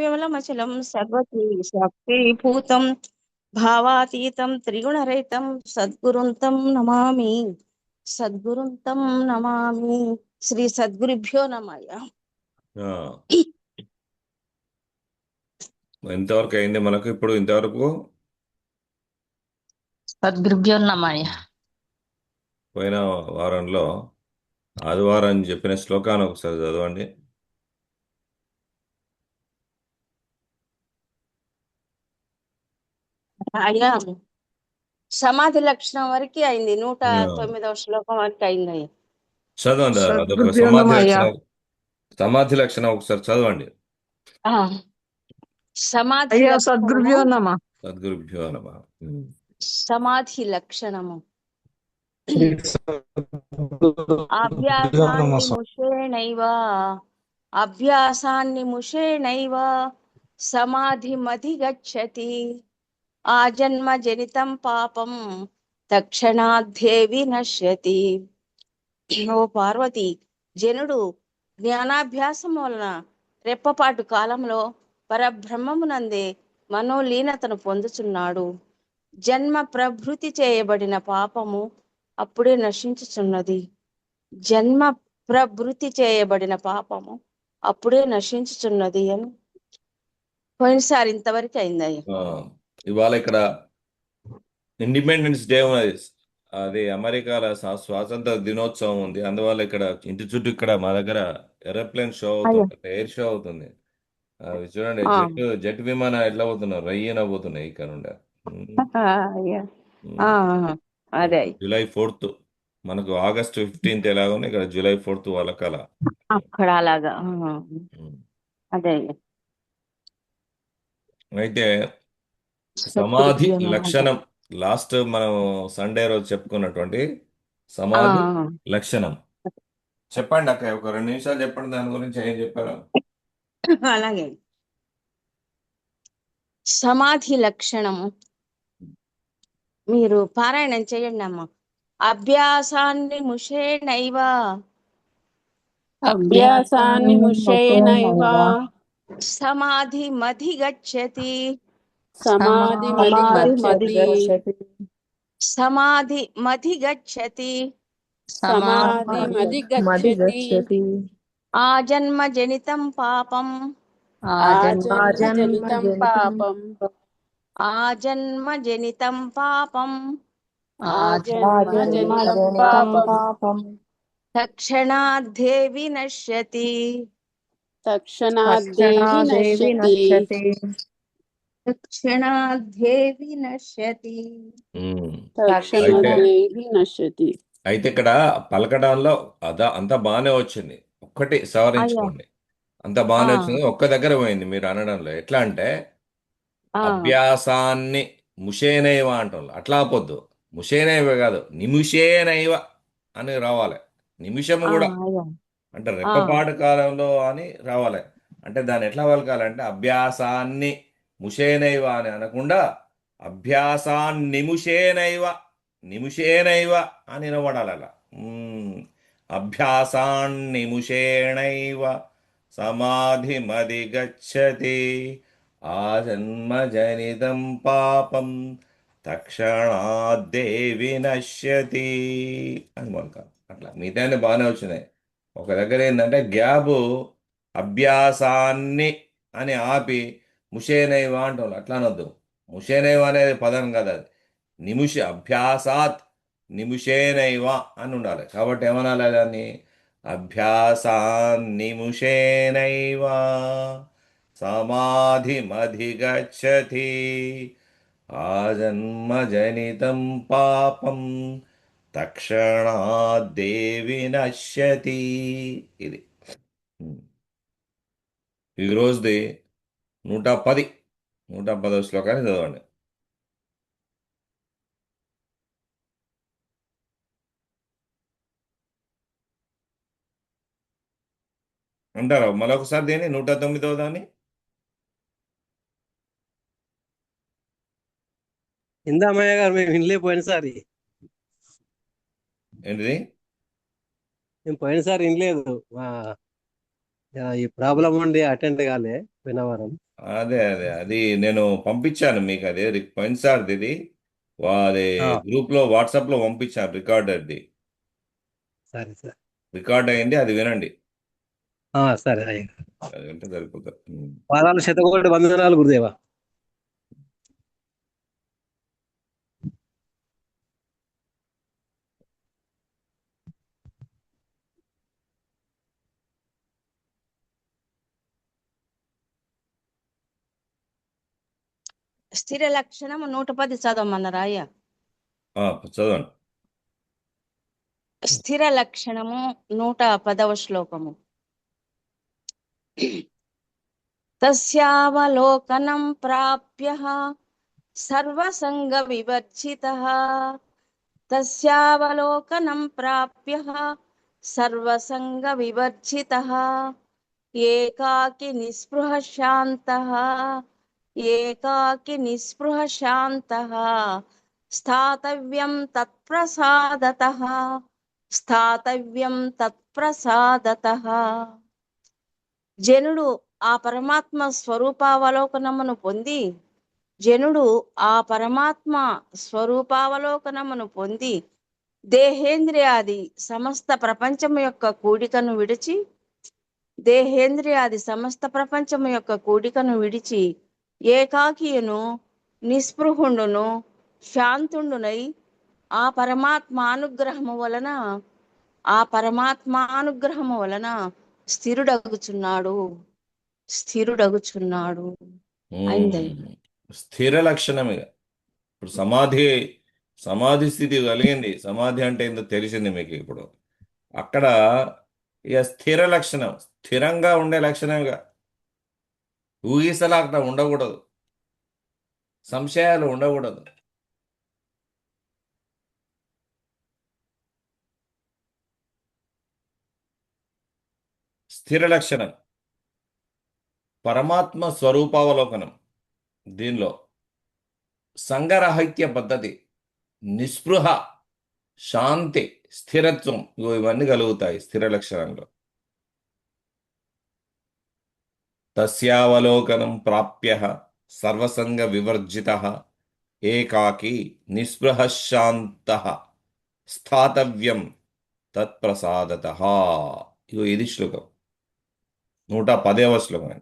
విమలమచలం సర్వతి శక్తిభూతం భావాతీతం త్రిగుణరహితం సద్గురుంతం నమామి. సద్గురుంతం నమామి. శ్రీ సద్గురుభ్యో నమః. ఆ, ఎంతవరకు అయింది మనకు ఇప్పుడు ఇంతవరకు? సద్గురుభ్యో నమః. పోయిన వారంలో ఆదివారం చెప్పిన శ్లోకాన్ని ఒకసారి చదవండి. అయ్యా, సమాధి లక్షణం వరకు అయింది. ఆ, 109వ శ్లోకం వరకు అయింది అయ్యా. చదవండి. అదొక సద్గురుభ్యో సమాధి నమః అయ్యా. లక్షణం, సమాధి లక్షణం ఒకసారి చదవండి. ఆ, సమాధి అయ్యా లక్షణము సద్గురుభ్యో నమః. సద్గురుభ్యో నమః. సమాధి లక్షణము శ్రీ సద్గురుభ్యో అభ్యాసాన్ని నమః. ముషేణైవ అభ్యాసాన్ని ముషేణైవ సమాధిమధిగచ్చతి ఆజన్మ జనితం పాపం తక్షణాద్ధేవి నశ్యతి. ఓ పార్వతి, జనుడు జ్ఞానాభ్యాసం వలన రెప్పపాటు కాలంలో పరబ్రహ్మమునందే మనోలీనతను పొందుచున్నాడు. జన్మ ప్రభృతి చేయబడిన పాపము అప్పుడే నశించుచున్నది. జన్మ ప్రభృతి చేయబడిన పాపము అప్పుడే నశించుచున్నది అని పోయినసారి ఇంతవరకు అయిందయ్య. ఆ, ఇవాళ ఇక్కడ ఇండిపెండెన్స్ డే ఉన్నది. అది అమెరికాలో స్వాతంత్ర దినోత్సవం ఉంది. అందువల్ల ఇక్కడ ఇంటి చుట్టూ ఇక్కడ మా దగ్గర ఏరోప్లేన్ షో అవుతుంది, ఎయిర్ షో అవుతుంది. అవి చూడండి, ఆ. జెట్ విమానం ఎట్లా పోతున్నారు, రయ్యన పోతున్నాయి ఇక్కడ నుండి. అయ్యా. ఆ, అదే జూలై 4th మనకు ఆగస్ట్ 15th ఎలాగో ఇక్కడ జూలై 4th వాళ్ళకి అలా. అక్కడ అలాగా. అదే అయ్యా. అయితే సమాధి లక్షణం లాస్ట్ మనం సండే రోజు చెప్పుకున్నటువంటి సమాధి లక్షణం చెప్పండి అక్క. ఒక 2 నిమిషాలు చెప్పండి దాని గురించి. ఏం చెప్పారు? అలాగే సమాధి లక్షణము మీరు పారాయణం చేయండి అమ్మ. అభ్యాసాన్ని ముషేణైవ అభ్యాసాన్ని ముషేనైవ సమాధి మధిగచ్చతి సమాధి మధిగచ్చతి. సమాధి మధిగచ్చతి సమాధి మధిగచ్చతి. ఆజన్మ జనితం పాపం ఆజన్మ జనితం పాపం. ఆజన్మ జనితం పాపం ఆజన్మ జనితం పాపం. తక్షణాద్ధేవి నశ్యతి. తక్షణాదేవి నశ్యతి. తక్షణాద్ధేవి నశ్యతి. తక్షణాదేవి నశ్యతి. అయితే ఇక్కడ పలకడంలో అంతా బాగానే వచ్చింది. ఒక్కటి సవరించుకోండి. అంత బాగానే వచ్చింది, ఒక్క దగ్గర పోయింది మీరు అనడంలో. ఎట్లా అంటే అభ్యాసాన్ని ముషేనైవ అంటాం. అట్లా ఆపొద్దు. ముషేనైవ కాదు, నిముషేనైవ అని రావాలి. నిమిషము కూడా అంటే రెప్పపాటు కాలంలో అని రావాలి. అంటే దాన్ని ఎట్లా పలకాలంటే అభ్యాసాన్ని ముషేనైవ అని అనకుండా అభ్యాసాన్నిముషేనైవ, నిముషేనైవ అని వినబడాలి అలా. అభ్యాసాన్నిముషేణైవ సమాధిమధిగచ్చతి ఆజన్మజనితం పాపం తక్షణాద్దేవి నశ్యతి అని పలకాలి. అట్లా మిగతా బాగానే వచ్చినాయి. ఒక దగ్గర ఏంటంటే గ్యాబు అభ్యాసాన్ని అని ఆపి ముషేనైవ అంటాం. అట్లా అనొద్దు. ముషేనైవ అనేది పదం కదా, అది అభ్యాసాత్ నిముషేనైవ అని ఉండాలి. కాబట్టి ఏమనాలి దాన్ని? అభ్యాసాన్నిముషేనైవ సమాధిమధిగచ్చతి ఆజన్మజనితం పాపం తక్షణాద్దేవి నశ్యతి. ఇది ఈ రోజుది 110వ శ్లోకాన్ని చదవండి. అంటారా మరొకసారి దేని 109వ దాన్ని? ఇందామయ్య గారు మేము వినలే పోయినసారి. ఏంటిది? మేము పోయినసారి వినలేదు. ఈ ప్రాబ్లం ఉండి అటెండ్ కాలే. వినవరం. అదే అదే అది నేను పంపించాను మీకు. అదే పోయినసారిది ఇది వారి ఆ, గ్రూప్లో వాట్సాప్లో పంపించాను రికార్డర్ది. సరే సరే. రికార్డ్ అయ్యింది, అది వినండి. సరే అయ్యా. అది వింటే సరిపోతుంది. పాదాలు శతకోటి వందనాలు గురుదేవా. స్థిర లక్షణము 110 చదవమన్నారా అయ్యా? చదవండి. స్థిర లక్షణము 110వ శ్లోకము. తస్యావలోకనం ప్రాప్య సర్వసంగ వివర్జితః. తస్యావలోకనం ప్రాప్య సర్వసంగ వివర్జితః. ఏకాకి నిస్పృహ శాంతః. ఏకాకి నిస్పృహ శాంతః. స్థాతవ్యం తత్ప్రసాదతః. స్థాతవ్యం తత్ప్రసాదతః. జనుడు ఆ పరమాత్మ స్వరూపావలోకనమును పొంది దేహేంద్రియాది సమస్త ప్రపంచము యొక్క కూడికను విడిచి ఏకాకియును నిస్పృహుండును శాంతుండునై ఆ పరమాత్మానుగ్రహము వలన స్థిరుడగుచున్నాడు. అయిందయ్య. స్థిర లక్షణం ఇక. ఇప్పుడు సమాధి స్థితి కలిగింది. సమాధి అంటే ఏందో తెలిసింది మీకు ఇప్పుడు. అక్కడ ఇక స్థిర లక్షణం, స్థిరంగా ఉండే లక్షణంగా ఊగిసలాట ఉండకూడదు, సంశయాలు ఉండకూడదు. స్థిర లక్షణం పరమాత్మ స్వరూపావలోకనం. దీనిలో సంగరహిత్య పద్ధతి, నిస్పృహ, శాంతి, స్థిరత్వం ఇవన్నీ కలుగుతాయి స్థిర లక్షణంలో. తస్యావలోకనం ప్రాప్య సర్వసంగ వివర్జితః ఏకాకి నిస్పృహ శాంతః స్థాతవ్యం తత్ప్రసాదతః. ఇది శ్లోకం 110వ శ్లోకం.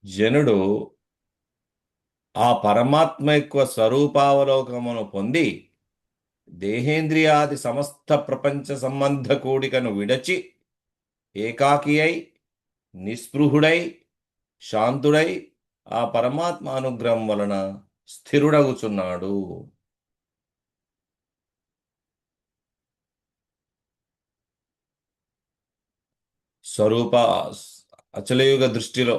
జనుడు ఆ పరమాత్మ యొక్క స్వరూపావలోకమును పొంది దేహేంద్రియాది సమస్త ప్రపంచ సంబంధ కూడికను విడచి ఏకాకి అయి నిస్పృహుడై శాంతుడై ఆ పరమాత్మ అనుగ్రహం వలన స్థిరుడగుచున్నాడు. స్వరూప అచలయుగ దృష్టిలో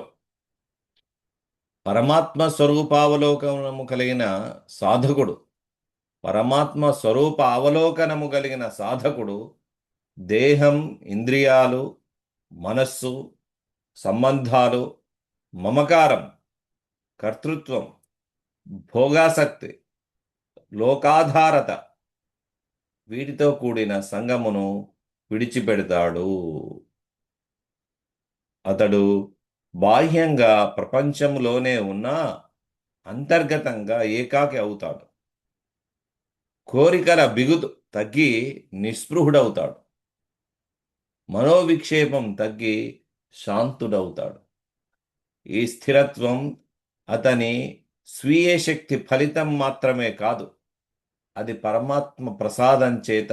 పరమాత్మ స్వరూపావలోకనము కలిగిన సాధకుడు, పరమాత్మ స్వరూప అవలోకనము కలిగిన సాధకుడు దేహం, ఇంద్రియాలు, మనస్సు, సంబంధాలు, మమకారం, కర్తృత్వం, భోగాసక్తి, లోకాధారత వీటితో కూడిన సంగమును విడిచిపెడతాడు. అతడు బాహ్యంగా ప్రపంచంలోనే ఉన్నా అంతర్గతంగా ఏకాకి అవుతాడు. కోరికల బిగుతు తగ్గి నిస్పృహుడవుతాడు. మనోవిక్షేపం తగ్గి శాంతుడవుతాడు. ఈ స్థిరత్వం అతని స్వీయ శక్తి ఫలితం మాత్రమే కాదు, అది పరమాత్మ ప్రసాదం చేత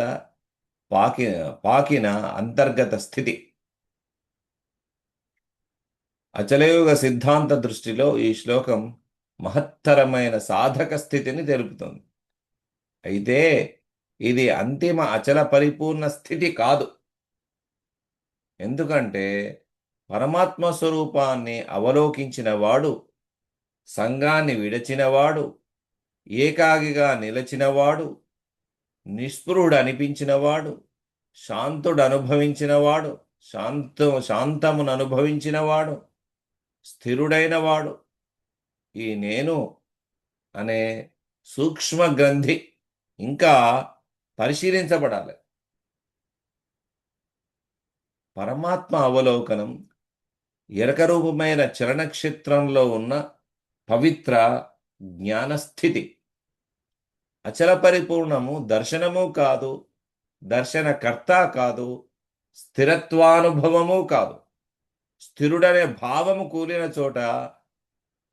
పాకిన అంతర్గత స్థితి. అచలయుగ సిద్ధాంత దృష్టిలో ఈ శ్లోకం మహత్తరమైన సాధక స్థితిని తెలుపుతుంది. అయితే ఇది అంతిమ అచల పరిపూర్ణ స్థితి కాదు. ఎందుకంటే పరమాత్మ స్వరూపాన్ని అవలోకించినవాడు, సంఘాన్ని విడచినవాడు, ఏకాగిగా నిలచినవాడు, నిస్పృహుడు అనిపించినవాడు, శాంతుడు అనుభవించినవాడు, శాంతమును అనుభవించినవాడు, స్థిరుడైనవాడు ఈ నేను అనే సూక్ష్మ గ్రంథి ఇంకా పరిశీలించబడాలి. పరమాత్మ అవలోకనం ఎరక రూపమైన చలనక్షేత్రంలో ఉన్న పవిత్ర జ్ఞానస్థితి. అచల పరిపూర్ణము దర్శనము కాదు, దర్శనకర్త కాదు, స్థిరత్వానుభవము కాదు. స్థిరుడనే భావము కూలిన చోట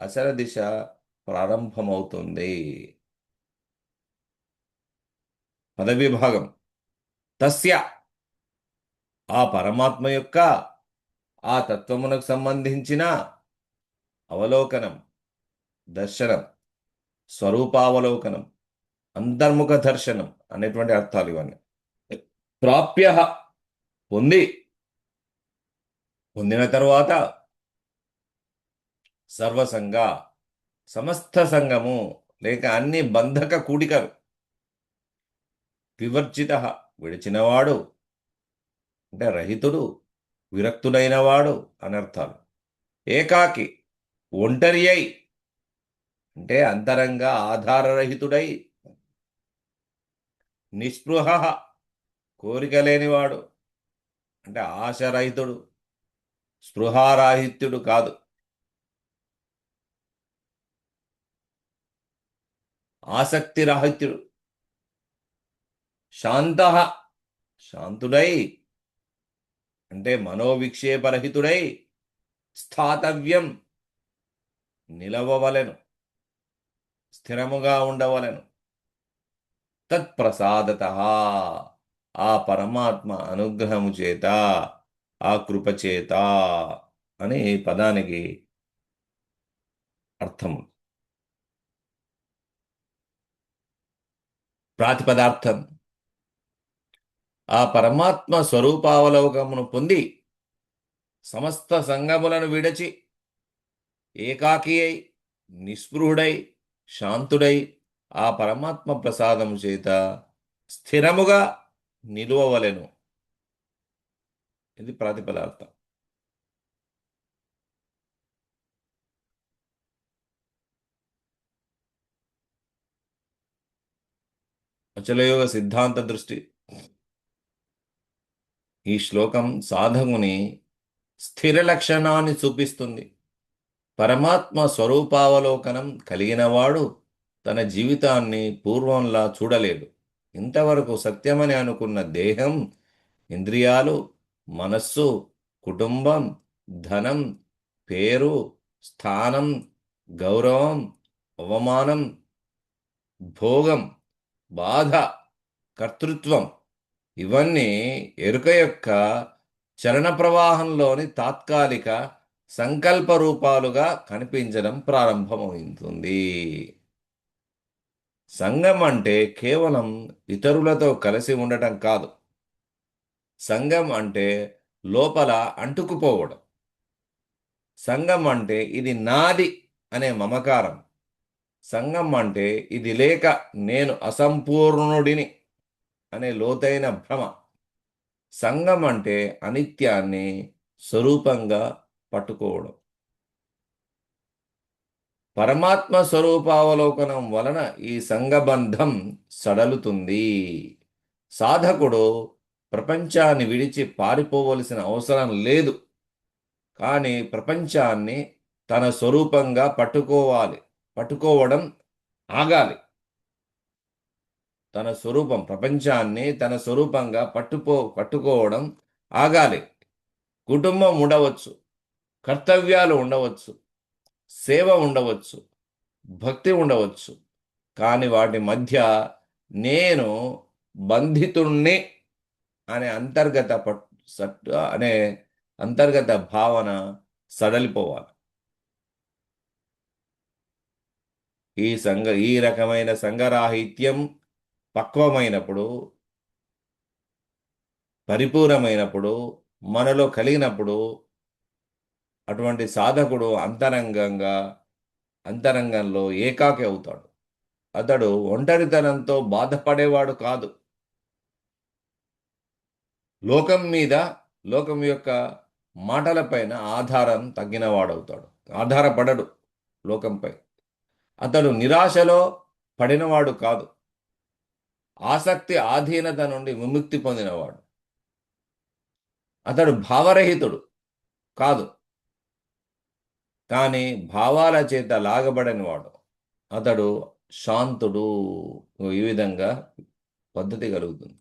అచల దిశ ప్రారంభమవుతుంది. పదవిభాగం తస్య, ఆ పరమాత్మ యొక్క ఆ తత్వమునకు సంబంధించిన అవలోకనం, దర్శనం, స్వరూపావలోకనం, అంతర్ముఖ దర్శనం అనేటువంటి అర్థాలు ఇవన్నీ. ప్రాప్య, పొందిన తరువాత సర్వసంగ, సమస్త సంగము లేక అన్ని బంధక కూడికలు, వివర్జిత, విడిచినవాడు అంటే రహితుడు, విరక్తుడైనవాడు అనర్థాలు. ఏకాకి, ఒంటరి అయి అంటే అంతరంగ ఆధారరహితుడై, నిస్పృహ, కోరిక లేనివాడు అంటే ఆశరహితుడు, స్పృహారాహిత్యుడు కాదు, ఆసక్తిరాహిత్యుడు. శాంత, శాంతుడై అంటే మనోవిక్షేపరహితుడై, స్థాతవ్యం, నిలవవలెను, స్థిరముగా ఉండవలెను. తత్ప్రసాదత, ఆ పరమాత్మ అనుగ్రహము చేత, ఆ కృప చేత అని ఈ పదానికి అర్థము. ప్రాతిపదార్థం, ఆ పరమాత్మ స్వరూపావలోకమును పొంది సమస్త సంగములను విడచి ఏకాకి అయి, నిస్పృహుడై, శాంతుడై ఆ పరమాత్మ ప్రసాదము చేత స్థిరముగా నిలువవలెను. ఇది ప్రాతిపదార్థం. అచలయోగ సిద్ధాంత దృష్టి. ఈ శ్లోకం సాధకుని స్థిర లక్షణాన్ని చూపిస్తుంది. పరమాత్మ స్వరూపావలోకనం కలిగినవాడు తన జీవితాన్ని పూర్వంలా చూడలేడు. ఇంతవరకు సత్యమని అనుకున్న దేహం, ఇంద్రియాలు, మనస్సు, కుటుంబం, ధనం, పేరు, స్థానం, గౌరవం, అవమానం, భోగం, బాధ, కర్తృత్వం ఇవన్నీ ఎరుక యొక్క చలన ప్రవాహంలోని తాత్కాలిక సంకల్ప రూపాలుగా కనిపించడం ప్రారంభమవుతుంది. సంఘం అంటే కేవలం ఇతరులతో కలిసి ఉండటం కాదు. సంఘం అంటే లోపల అంటుకుపోవడం. సంఘం అంటే ఇది నాది అనే మమకారం. సంఘం అంటే ఇది లేక నేను అసంపూర్ణుడిని అనే లోతైన భ్రమ. సంఘం అంటే అనిత్యాన్ని స్వరూపంగా పట్టుకోవడం. పరమాత్మ స్వరూపావలోకనం వలన ఈ సంఘబంధం సడలుతుంది. సాధకుడు ప్రపంచాన్ని విడిచి పారిపోవలసిన అవసరం లేదు. కానీ ప్రపంచాన్ని తన స్వరూపంగా పట్టుకోవడం ఆగాలి. తన స్వరూపం, ప్రపంచాన్ని తన స్వరూపంగా పట్టుకోవడం ఆగాలి. కుటుంబం ఉండవచ్చు, కర్తవ్యాలు ఉండవచ్చు, సేవ ఉండవచ్చు, భక్తి ఉండవచ్చు. కానీ వాటి మధ్య నేను బంధితుణ్ణి అనే అంతర్గత భావన సడలిపోవాలి. ఈ రకమైన సంఘరాహిత్యం పక్వమైనప్పుడు, పరిపూర్ణమైనప్పుడు, మనలో కలిగినప్పుడు అటువంటి సాధకుడు అంతరంగంలో ఏకాకి అవుతాడు. అతడు ఒంటరితనంతో బాధపడేవాడు కాదు. లోకం యొక్క మాటలపైన ఆధారం తగ్గినవాడవుతాడు. ఆధారపడడు లోకంపై. అతడు నిరాశలో పడినవాడు కాదు. ఆసక్తి, ఆధీనత నుండి విముక్తి పొందినవాడు. అతడు భావరహితుడు కాదు, కానీ భావాల చేత లాగబడని వాడు. అతడు శాంతుడు. ఈ విధంగా పద్ధతి కలుగుతుంది.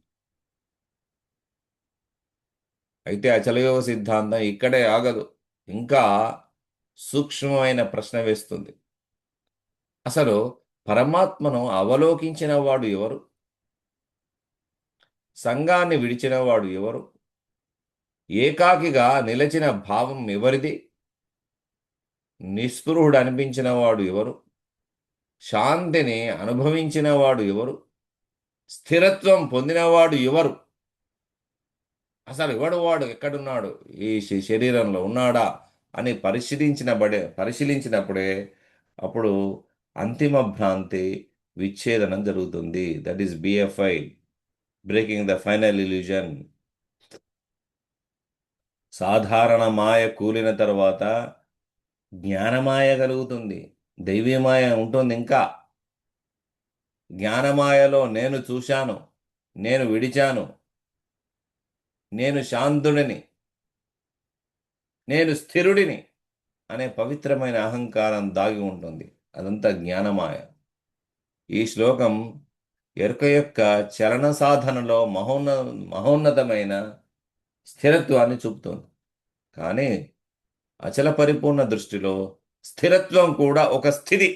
అయితే అచలయోగ సిద్ధాంతం ఇక్కడే ఆగదు, ఇంకా సూక్ష్మమైన ప్రశ్న వేస్తుంది. అసలు పరమాత్మను అవలోకించిన వాడు ఎవరు? సంఘాన్ని విడిచిన వాడు ఎవరు? ఏకాకిగా నిలచిన భావం ఎవరిది? నిస్పృహుడు అనిపించిన వాడు ఎవరు? శాంతిని అనుభవించిన వాడు ఎవరు? స్థిరత్వం పొందినవాడు ఎవరు? అసలు ఎవడు వాడు? ఎక్కడున్నాడు? ఈ శరీరంలో ఉన్నాడా అని పరిశీలించినప్పుడే అప్పుడు అంతిమ భ్రాంతి విచ్ఛేదనం జరుగుతుంది. That is BFI, breaking the final illusion. సాధారణ మాయ కూలిన తర్వాత జ్ఞానమాయ కలుగుతుంది, దైవీమాయ ఉంటుంది. ఇంకా జ్ఞానమాయలో నేను చూశాను, నేను విడిచాను, నేను శాంతుడిని, నేను స్థిరుడిని అనే పవిత్రమైన అహంకారం దాగి ఉంటుంది. అదంతా జ్ఞానమాయ. ఈ శ్లోకం ఎరుక యొక్క చలన సాధనలో మహోన్నతమైన స్థిరత్వాన్ని చూపుతుంది. కానీ అచల పరిపూర్ణ దృష్టిలో స్థిరత్వం కూడా ఒక స్థితి.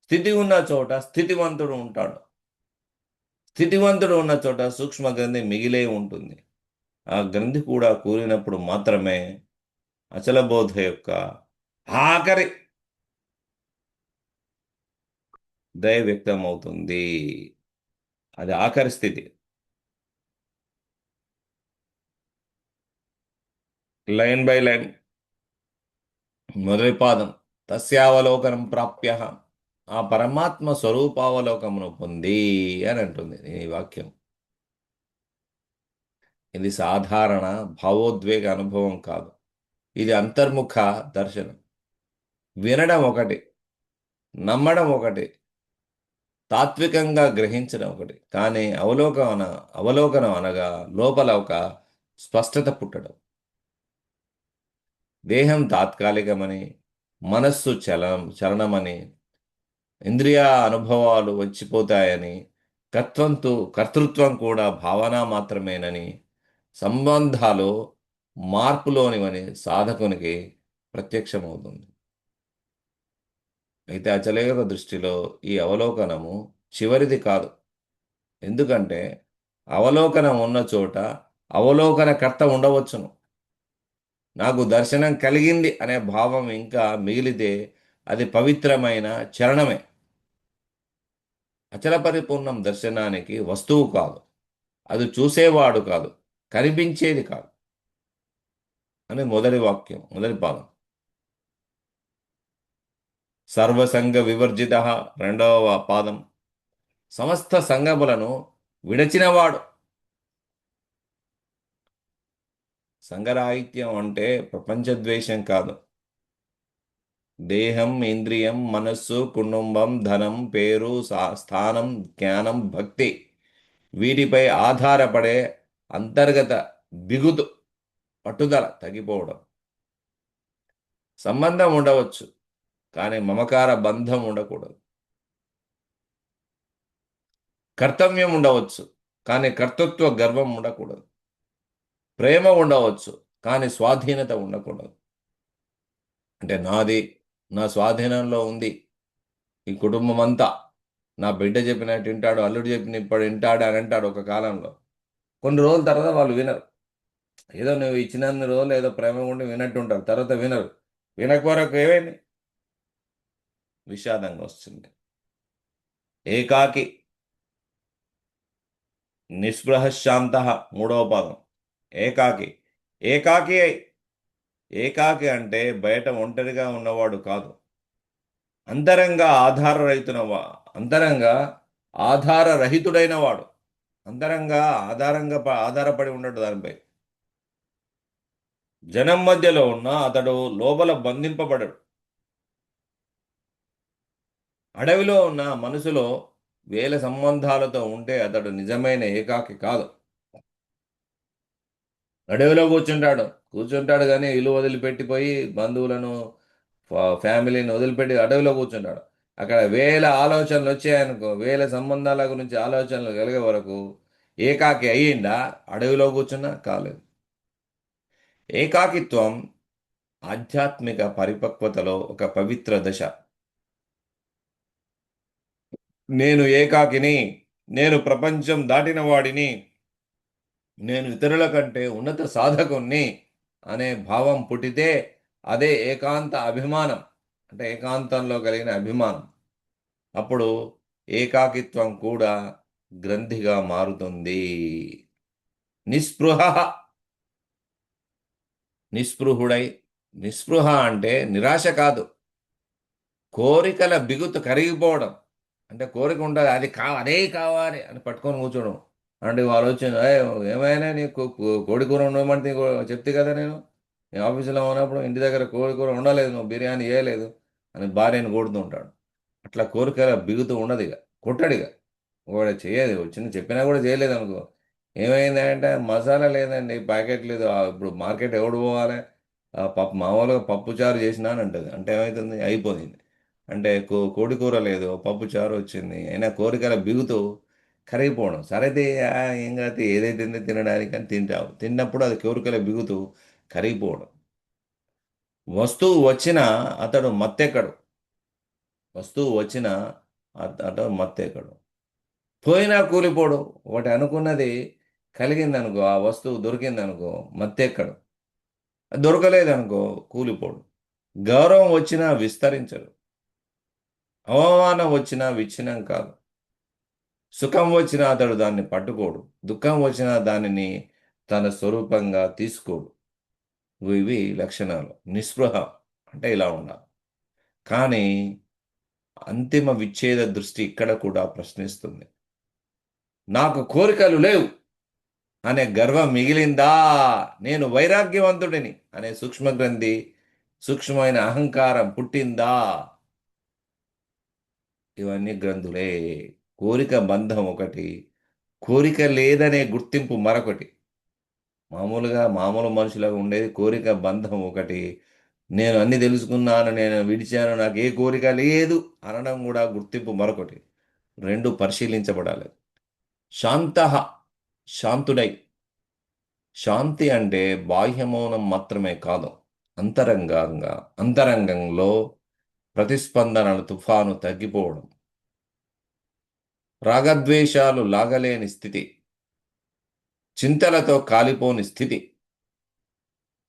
స్థితి ఉన్న చోట స్థితివంతుడు ఉంటాడు. స్థితివంతుడు ఉన్న చోట సూక్ష్మ గ్రంథి మిగిలే ఉంటుంది. ఆ గ్రంథి కూడా కూలినప్పుడు మాత్రమే అచల బోధ యొక్క ఆఖరి దయ వ్యక్తం అవుతుంది. అది ఆఖరి స్థితి. లైన్ బై లైన్ మొదటి పాదం, తస్యావలోకనం ప్రాప్య, ఆ పరమాత్మ స్వరూపావలోకమును పొంది అని అంటుంది ఈ వాక్యం. ఇది సాధారణ భావోద్వేగ అనుభవం కాదు, ఇది అంతర్ముఖ దర్శనం. వినడం ఒకటి, నమ్మడం ఒకటి, తాత్వికంగా గ్రహించడం ఒకటి. కానీ అవలోకనం అనగా లోపల ఒక స్పష్టత పుట్టడం. దేహం తాత్కాలికమని, మనస్సు చలనమని, ఇంద్రియ అనుభవాలు వచ్చిపోతాయని, కర్తృత్వం కూడా భావన మాత్రమేనని, సంబంధాలు మార్పులోనివని సాధకునికి ప్రత్యక్షమవుతుంది. అయితే అచలయోగ దృష్టిలో ఈ అవలోకనము చివరిది కాదు. ఎందుకంటే అవలోకనం ఉన్న చోట అవలోకనకర్త ఉండవచ్చును. నాకు దర్శనం కలిగింది అనే భావం ఇంకా మిగిలితే అది పవిత్రమైన చరణమే. అచల పరిపూర్ణం దర్శనానికి వస్తువు కాదు, అది చూసేవాడు కాదు, కనిపించేది కాదు అని మొదటి వాక్యం, మొదటి పాదం. సర్వసంగ వివర్జిత రెండవ పాదం, సమస్త సంగములను విడచినవాడు. సంగరాహిత్యం అంటే ప్రపంచద్వేషం కాదు. దేహం, ఇంద్రియం, మనస్సు, కుటుంబం, ధనం, పేరు, స్థానం, జ్ఞానం, భక్తి, వీటిపై ఆధారపడే అంతర్గత బిగుతు, పట్టుదల తగ్గిపోవడం. సంబంధం ఉండవచ్చు, కానీ మమకార బంధం ఉండకూడదు. కర్తవ్యం ఉండవచ్చు, కానీ కర్తృత్వ గర్వం ఉండకూడదు. ప్రేమ ఉండవచ్చు, కానీ స్వాధీనత ఉండకూడదు. అంటే నాది, నా స్వాధీనంలో ఉంది ఈ కుటుంబం అంతా, నా బిడ్డ చెప్పినట్టు వింటాడు, అల్లుడు చెప్పిన ఇప్పుడు వింటాడు అని అంటాడు ఒక కాలంలో. కొన్ని రోజుల తర్వాత వాళ్ళు వినరు. ఏదో నువ్వు ఇచ్చినన్ని రోజులు ఏదో ప్రేమ ఉండి వినట్టుంటారు, తర్వాత వినరు. వినకపోరకు ఏమైంది? విషాదంగా వస్తుంది. ఏకాకి నిస్పృహ శాంత మూడవ పాదం. ఏకాకి, ఏకాకి అంటే బయట ఒంటరిగా ఉన్నవాడు కాదు, అంతరంగా ఆధారరహితుడైన వాడు. ఆధారపడి ఉండడు దానిపై. జనం మధ్యలో ఉన్న అతడు లోపల బంధింపబడడు. అడవిలో ఉన్న మనసులో వేల సంబంధాలతో ఉంటే అతడు నిజమైన ఏకాకి కాదు. అడవిలో కూర్చుంటాడు కానీ ఇల్లు వదిలిపెట్టిపోయి బంధువులను ఫ్యామిలీని వదిలిపెట్టి అడవిలో కూర్చుంటాడు. అక్కడ వేల ఆలోచనలు వచ్చాయనుకో, వేల సంబంధాల గురించి ఆలోచనలు కలిగే వరకు ఏకాకి అయ్యిందా? అడవిలో కూర్చున్నా కాలేదు. ఏకాకిత్వం ఆధ్యాత్మిక పరిపక్వతలో ఒక పవిత్ర దశ. నేను ఏకాకిని, నేను ప్రపంచం దాటిన వాడిని, నేను ఇతరుల కంటే ఉన్నత సాధకుణ్ణి అనే భావం పుట్టితే అదే ఏకాంత అభిమానం, అంటే ఏకాంతంలో కలిగిన అభిమానం. అప్పుడు ఏకాకిత్వం కూడా గ్రంథిగా మారుతుంది. నిస్పృహ, నిస్పృహుడై, నిస్పృహ అంటే నిరాశ కాదు, కోరికల బిగుతు కరిగిపోవడం. అంటే కోరిక ఉంటుంది, అదే కావాలి అని పట్టుకొని కూర్చోడం. అంటే వాళ్ళు వచ్చి ఏమైనా నీకు కోడి కూర ఉండమంటే చెప్తే కదా, నేను ఆఫీసులో ఉన్నప్పుడు ఇంటి దగ్గర కోడి కూర ఉండలేదు, నువ్వు బిర్యానీ చేయలేదు అని భార్యను కొడుతూ ఉంటాడు. అట్లా కోరికల బిగుతూ ఉండదు, ఇక కొట్టడిగా వాడు చేయదు, వచ్చింది చెప్పినా కూడా చేయలేదు అనుకో. ఏమైందంటే మసాలా లేదండి, ప్యాకెట్ లేదు, ఇప్పుడు మార్కెట్ ఎవడు పోవాలి, పప్పు మామూలుగా పప్పు చారు చేసినా అని అంటుంది. అంటే ఏమవుతుంది, అయిపోయింది. అంటే కోడి కూర లేదు, పప్పు చారు వచ్చింది, అయినా కోరికల బిగుతూ కరిగిపోవడం. సరైతే ఏం కాదు, ఏదైతే తినడానికి అని తింటావు, తిన్నప్పుడు అది కోరికల బిగుతూ కరిగిపోవడం. వస్తువు వచ్చినా అతడు మత్తెక్కడు, వస్తువు వచ్చినా అతడు మత్తెక్కడు. పోయినా కూలిపోడు. ఒకటి అనుకున్నది కలిగిందనుకో, ఆ వస్తువు దొరికిందనుకో మత్తెక్కడు, దొరకలేదనుకో కూలిపోడు. గౌరవం వచ్చినా విస్తరించడు, అవమానం వచ్చినా విచ్ఛిన్నం కాదు. సుఖం వచ్చినా అతడు దాన్ని పట్టుకోడు, దుఃఖం వచ్చినా దానిని తన స్వరూపంగా తీసుకోడు. ఇవి లక్షణాలు. నిస్పృహ అంటే ఇలా ఉండాలి. కానీ అంతిమ విచ్ఛేద దృష్టి ఇక్కడ కూడా ప్రశ్నిస్తుంది. నాకు కోరికలు లేవు అనే గర్వం మిగిలిందా? నేను వైరాగ్యవంతుడిని అనే సూక్ష్మగ్రంథి, సూక్ష్మమైన అహంకారం పుట్టిందా? ఇవన్నీ గ్రంథులే. కోరిక బంధం ఒకటి, కోరిక లేదనే గుర్తింపు మరొకటి. మామూలు మనుషులకు ఉండేది కోరిక బంధం ఒకటి, నేను అన్ని తెలుసుకున్నాను, నేను విడిచాను, నాకు ఏ కోరిక లేదు అనడం కూడా గుర్తింపు మరొకటి. రెండు పరిశీలించబడాలి. శాంతుడై, శాంతి అంటే బాహ్యమౌనం మాత్రమే కాదు, అంతరంగంలో ప్రతిస్పందనల తుఫాను తగ్గిపోవడం, రాగద్వేషాలు లాగలేని స్థితి, చింతలతో కాలిపోని స్థితి,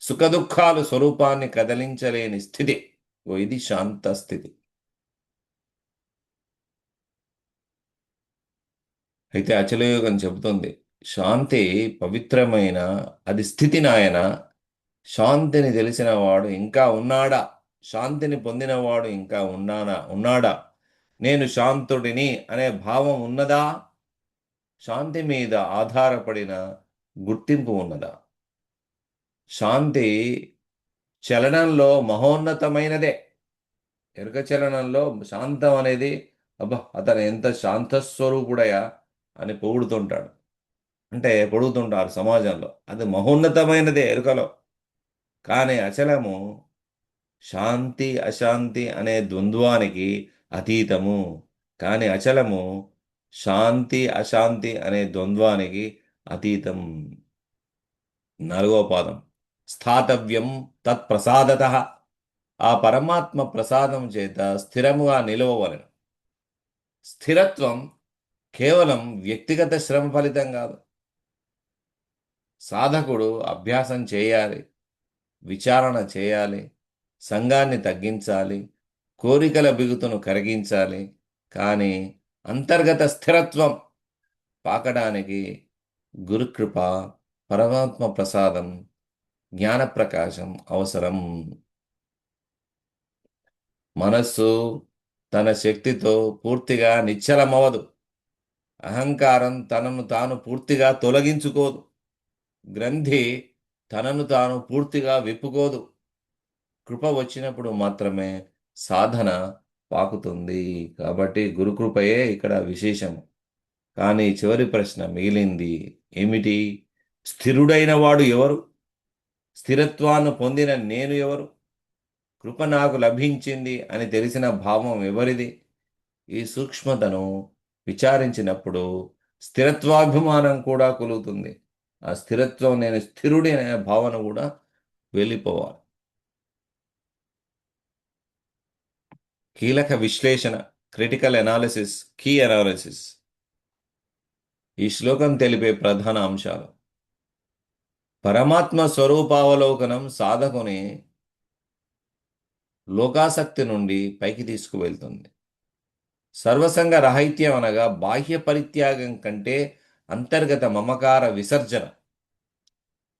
సుఖదుఖాలు స్వరూపాన్ని కదిలించలేని స్థితి. ఇది శాంత స్థితి. అయితే అచలయోగం చెబుతుంది, శాంతి పవిత్రమైన అది స్థితి నాయన. శాంతిని తెలిసినవాడు ఇంకా ఉన్నాడా? శాంతిని పొందినవాడు ఇంకా ఉన్నాడా? నేను శాంతుడిని అనే భావం ఉన్నదా? శాంతి మీద ఆధారపడిన గుర్తింపు ఉన్నదా? శాంతి చలనంలో మహోన్నతమైనదే. ఎరుక చలనంలో శాంతం అనేది, అబ్బా అతను ఎంత శాంతస్వరూపుడయా అని పొడుగుతుంటారు సమాజంలో. అది మహోన్నతమైనదే ఎరుకలో. కానీ అచలము శాంతి అశాంతి అనే ద్వంద్వానికి అతీతము. కానీ అచలము శాంతి అశాంతి అనే ద్వంద్వానికి అతీతం. 4వ పాదం, స్థాతవ్యం తత్ప్రసాదత. ఆ పరమాత్మ ప్రసాదం చేత స్థిరముగా నిలవవలెను. స్థిరత్వం కేవలం వ్యక్తిగత శ్రమ ఫలితం కాదు. సాధకుడు అభ్యాసం చేయాలి, విచారణ చేయాలి, సంఘాన్ని తగ్గించాలి, కోరికల బిగుతును కరిగించాలి. కానీ అంతర్గత స్థిరత్వం పాకడానికి గురుకృప, పరమాత్మ ప్రసాదం, జ్ఞానప్రకాశం అవసరం. మనస్సు తన శక్తితో పూర్తిగా నిశ్చలమవదు. అహంకారం తనను తాను పూర్తిగా తొలగించుకోదు. గ్రంథి తనను తాను పూర్తిగా విప్పుకోదు. కృప వచ్చినప్పుడు మాత్రమే సాధన పాకుతుంది. కాబట్టి గురుకృపయే ఇక్కడ విశేషము. కానీ చివరి ప్రశ్న మిగిలింది ఏమిటి? స్థిరుడైన వాడు ఎవరు? స్థిరత్వాన్ని పొందిన నేను ఎవరు? కృప నాకు లభించింది అని తెలిసిన భావం ఎవరిది? ఈ సూక్ష్మతను విచారించినప్పుడు స్థిరత్వాభిమానం కూడా కలుగుతుంది. ఆ స్థిరత్వం, నేను స్థిరుడి అనే భావన కూడా వెళ్ళిపోవాలి. కీలక విశ్లేషణ, క్రిటికల్ అనాలిసిస్, కీ అనాలిసిస్. ఈ శ్లోకం తెలిపే ప్రధాన అంశాలు: పరమాత్మ స్వరూపావలోకనం సాధకుని లోకాసక్తి నుండి పైకి తీసుకువెళ్తుంది. సర్వసంగ రాహిత్యం అనగా బాహ్య పరిత్యాగం కంటే అంతర్గత మమకార విసర్జన.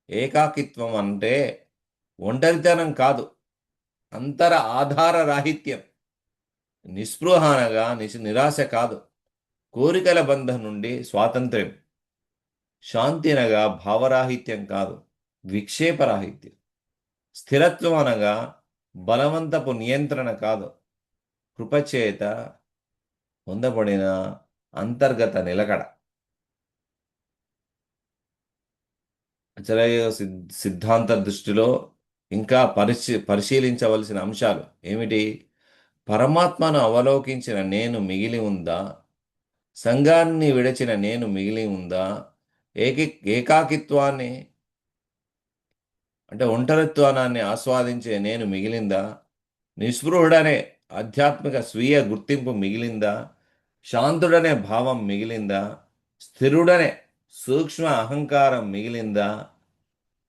ఏకాకిత్వం అంటే ఒంటరితనం కాదు, అంతర ఆధార రాహిత్యం. నిస్పృహ అనగా నిరాశ కాదు, కోరికల బంధం నుండి స్వాతంత్ర్యం. శాంతి అనగా భావరాహిత్యం కాదు, విక్షేపరాహిత్యం. స్థిరత్వం అనగా బలవంతపు నియంత్రణ కాదు, కృపచేత పొందబడిన అంతర్గత నిలకడ. అచలయ సిద్ధాంత దృష్టిలో ఇంకా పరిశీలించవలసిన అంశాలు ఏమిటి? పరమాత్మను అవలోకించిన నేను మిగిలి ఉందా? సంఘాన్ని విడచిన నేను మిగిలి ఉందా? ఏకాకిత్వాన్ని అంటే ఒంటరిత్వాన్ని ఆస్వాదించే నేను మిగిలిందా? నిస్పృహుడనే ఆధ్యాత్మిక స్వీయ గుర్తింపు మిగిలిందా? శాంతుడనే భావం మిగిలిందా? స్థిరుడనే సూక్ష్మ అహంకారం మిగిలిందా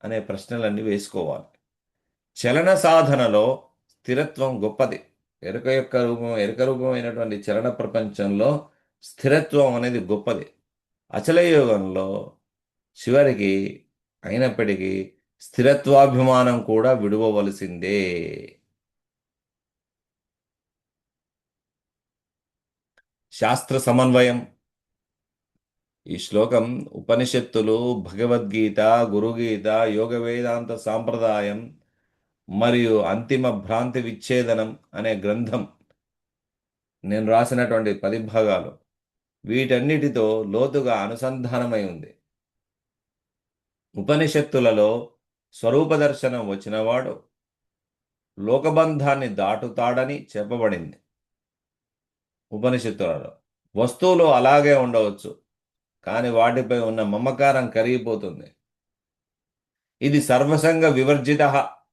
అనే ప్రశ్నలన్నీ వేసుకోవాలి. చలన సాధనలో స్థిరత్వం గొప్పది. ఎరుక రూపమైనటువంటి చలన ప్రపంచంలో స్థిరత్వం అనేది గొప్పది. అచలయోగంలో చివరికి అయినప్పటికీ స్థిరత్వాభిమానం కూడా విడువవలసిందే. శాస్త్ర సమన్వయం. ఈ శ్లోకం ఉపనిషత్తులు, భగవద్గీత, గురుగీత, యోగ వేదాంత సాంప్రదాయం మరియు అంతిమ భ్రాంతి విచ్ఛేదనం అనే గ్రంథం, నేను రాసినటువంటి 10 భాగాలు, వీటన్నిటితో లోతుగా అనుసంధానమై ఉంది. ఉపనిషత్తులలో స్వరూప దర్శనం వచ్చినవాడు లోకబంధాన్ని దాటుతాడని చెప్పబడింది. ఉపనిషత్తులలో వస్తువులు అలాగే ఉండవచ్చు, కానీ వాటిపై ఉన్న మమకారం కరిగిపోతుంది. ఇది సర్వసంగ వివర్జిత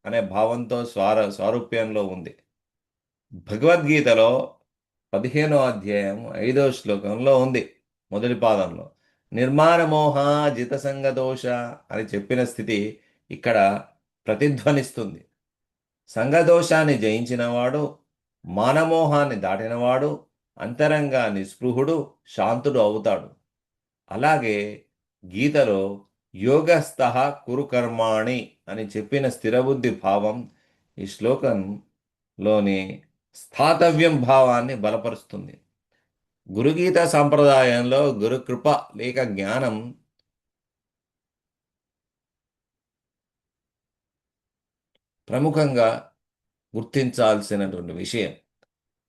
అనే భావంతో స్వారూప్యంలో ఉంది. భగవద్గీతలో 15వ అధ్యాయం 5వ శ్లోకంలో ఉంది. మొదటి పాదంలో నిర్మాణమోహ జితసంగదోష అని చెప్పిన స్థితి ఇక్కడ ప్రతిధ్వనిస్తుంది. సంగదోషాన్ని జయించినవాడు, మానమోహాన్ని దాటినవాడు అంతరంగా నిస్పృహుడు, శాంతుడు అవుతాడు. అలాగే గీతలో యోగస్థః కురు కర్మాణి అని చెప్పిన స్థిరబుద్ధి భావం ఈ శ్లోకంలోని స్థాతవ్యం భావాన్ని బలపరుస్తుంది. గురుగీత సాంప్రదాయంలో గురుకృప లేక జ్ఞానం ప్రముఖంగా గుర్తించాల్సినటువంటి విషయం.